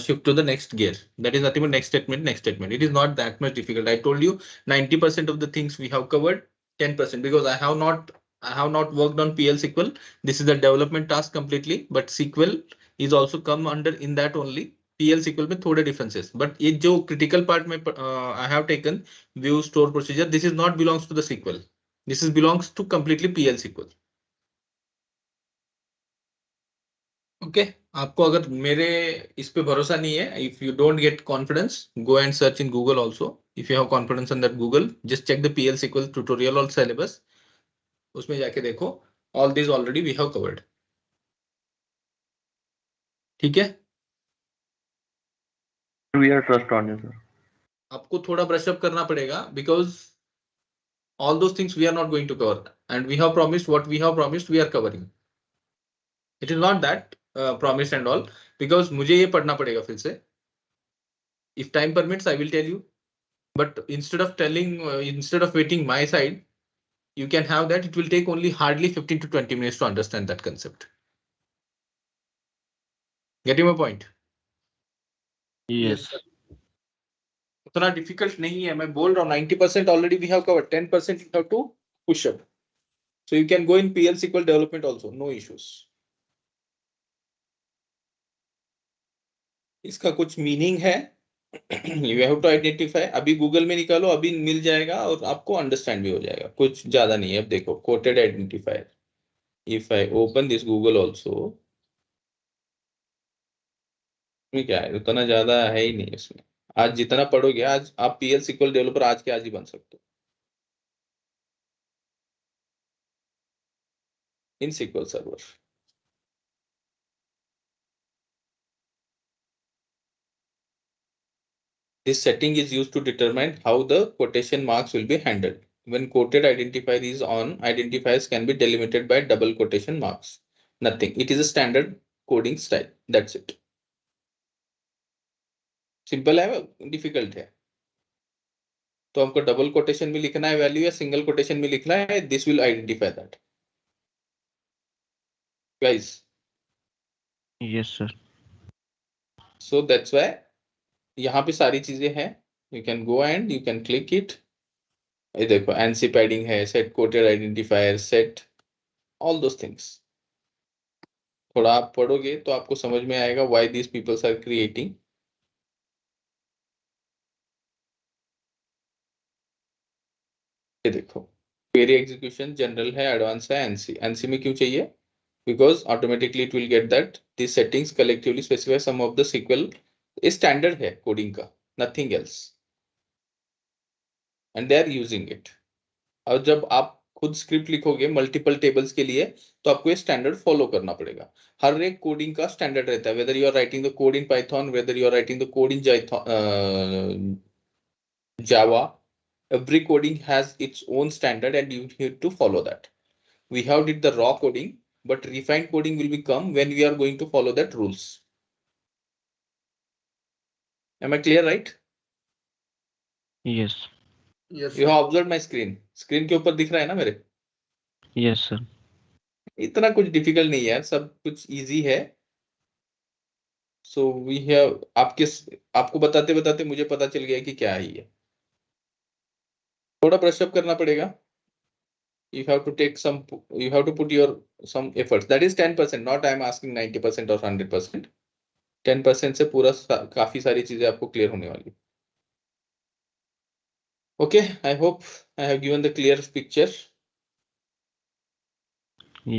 shift to the next gear। that is nothing but next statement, next statement। it is not that much difficult। I told you 90% of the things we have covered, 10% because I have not worked on PL SQL। this is the development task completely, but SQL is also come under in that only। PL SQL में थोड़े differences, but ये जो critical part में I have taken view, store, procedure, this is not belongs to the SQL, this is belongs to completely PL SQL। Okay आपको अगर मेरे इस पे भरोसा नहीं है, if you don't get confidence, go and search in Google also. If you have confidence in that Google, just check the PL SQL tutorial और syllabus, उसमें जाके देखो, all this already we have covered. ठीक है, We are trust on you, sir। आपको थोड़ा brush up करना पड़ेगा because all those things we are not going to cover and we have promised what we have promised we are covering। it is not that promised and all, because मुझे ये पढ़ना पड़ेगा फिर से। if time permits I will tell you, but instead of telling instead of waiting my side, you can have that, it will take only hardly 15 to 20 minutes to understand that concept। getting my point? Yes। उतना difficult नहीं है, मैं बोल रहा हूँ 90% already we have covered, 10% you have to push up. So you can go in PL SQL development also, no issues. इसका कुछ meaning है, यू हैव टू आइडेंटिफाई। अभी गूगल में निकालो, अभी मिल जाएगा और आपको अंडरस्टैंड भी हो जाएगा, कुछ ज्यादा नहीं है। अब देखो coated identifier, if I open this Google also, क्या है उतना ज्यादा है ही नहीं इसमें। आज जितना पढ़ोगे, आज आप PL SQL डेवलपर आज के आज ही बन सकते हो इन SQL server. This setting is used to determine how the quotation marks will be handled. When quoted identifier is on, identifiers can be delimited by double quotation marks. Nothing. It is a standard coding style. That's it. Simple है, difficult है? तो हमको double quotation में लिखना है value या single quotation में लिखना है? This will identify that guys. Yes, sir. So that's why यहाँ पे सारी चीजें हैं. You can go and you can click it. ये देखो एनसी पैडिंग है, set quoted identifier, set all those things. थोड़ा आप पढ़ोगे तो आपको समझ में आएगा why these peoples are creating. ये देखो क्वेरी एग्जीक्यूशन जनरल है, एडवांस है, एनसी. एनसी में क्यों चाहिए? Because automatically it will get that this settings collectively specify some of the sequel. Standard है कोडिंग का, nothing else, and they are using it. और जब आप खुद स्क्रिप्ट लिखोगे मल्टीपल टेबल्स के लिए तो आपको ये स्टैंडर्ड फॉलो करना पड़ेगा. हर एक कोडिंग का स्टैंडर्ड रहता है, whether you are writing the code in Python, whether you are writing the code in Java. Every coding has its own standard and you need to follow that. We have did the raw coding, but refined coding will become when we are going to follow that rules. Am I clear, right? Yes. Yes, You sir. have observed my screen. Screen के ऊपर दिख रहा है ना मेरे? Yes, sir. इतना कुछ difficult नहीं है यार, सब कुछ इजी है. So we have आपको बताते बताते मुझे पता चल गया कि क्या है ये. थोड़ा ब्रश अप करना पड़ेगा. You have to take some, you have to put your some efforts. That is 10%, not I am asking 90% or 100%. 10% से पूरा काफी सारी चीजें आपको क्लियर होने वाली. Okay, I hope I have given the clear picture.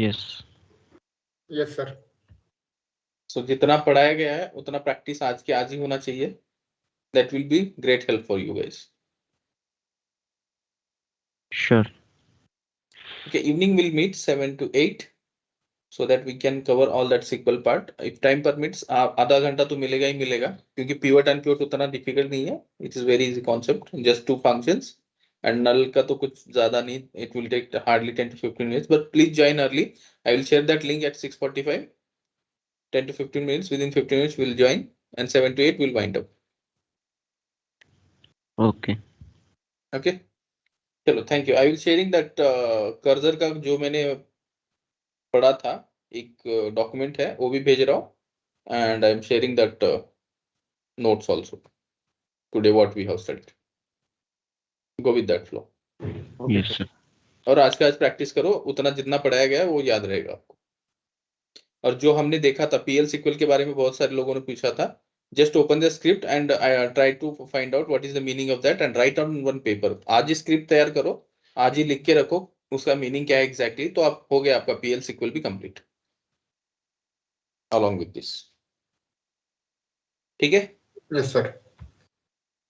Yes. Yes, sir. So जितना पढ़ाया गया है उतना प्रैक्टिस आज के आज ही होना चाहिए. That will be great help for you guys. Sure. Okay, evening we'll meet 7 to 8 so that we can cover all that SQL part. If time permits, आधा घंटा तो मिलेगा ही मिलेगा, क्योंकि pivot and pivot उतना difficult नहीं है. It is very easy concept, just 2 functions. And null का तो कुछ ज़्यादा नहीं. It will take hardly 10 to 15 minutes. But please join early. I will share that link at 6:45. 10 to 15 minutes. Within 15 minutes we'll join, and 7 to 8 we'll wind up. Okay. Okay. चलो, thank you. I will sharing that cursor का जो मैंने पढ़ा था एक document है वो भी भेज रहा हूँ. And I am sharing that notes also today what we have studied. Go with that flow. Yes, sir. और आज का आज प्रैक्टिस करो, उतना जितना पढ़ाया गया है वो याद रहेगा आपको. और जो हमने देखा था PL SQL के बारे में बहुत सारे लोगों ने पूछा था. Just open the script and try to find out what is the meaning of that and write on one paper. आज ही स्क्रिप्ट तैयार करो, आज ही लिख के रखो उसका मीनिंग क्या है एग्जैक्टली, तो आप हो गया आपका PL SQL भी कंप्लीट along with this. ठीक है? Yes, sir.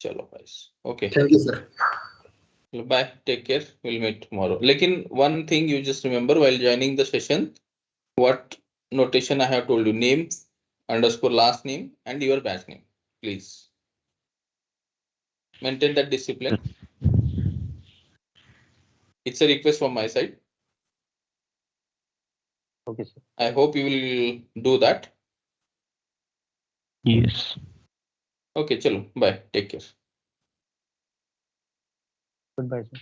चलो guys. Okay. Thank you, sir. Bye. Take care. We'll meet tomorrow. लेकिन one thing you just remember while joining the session, what notation I have told you: name underscore last name and your batch name. Please maintain that discipline. It's a request from my side. Okay, sir. I hope you will do that. Yes. Okay, chalo. Bye. Take care. Goodbye, sir.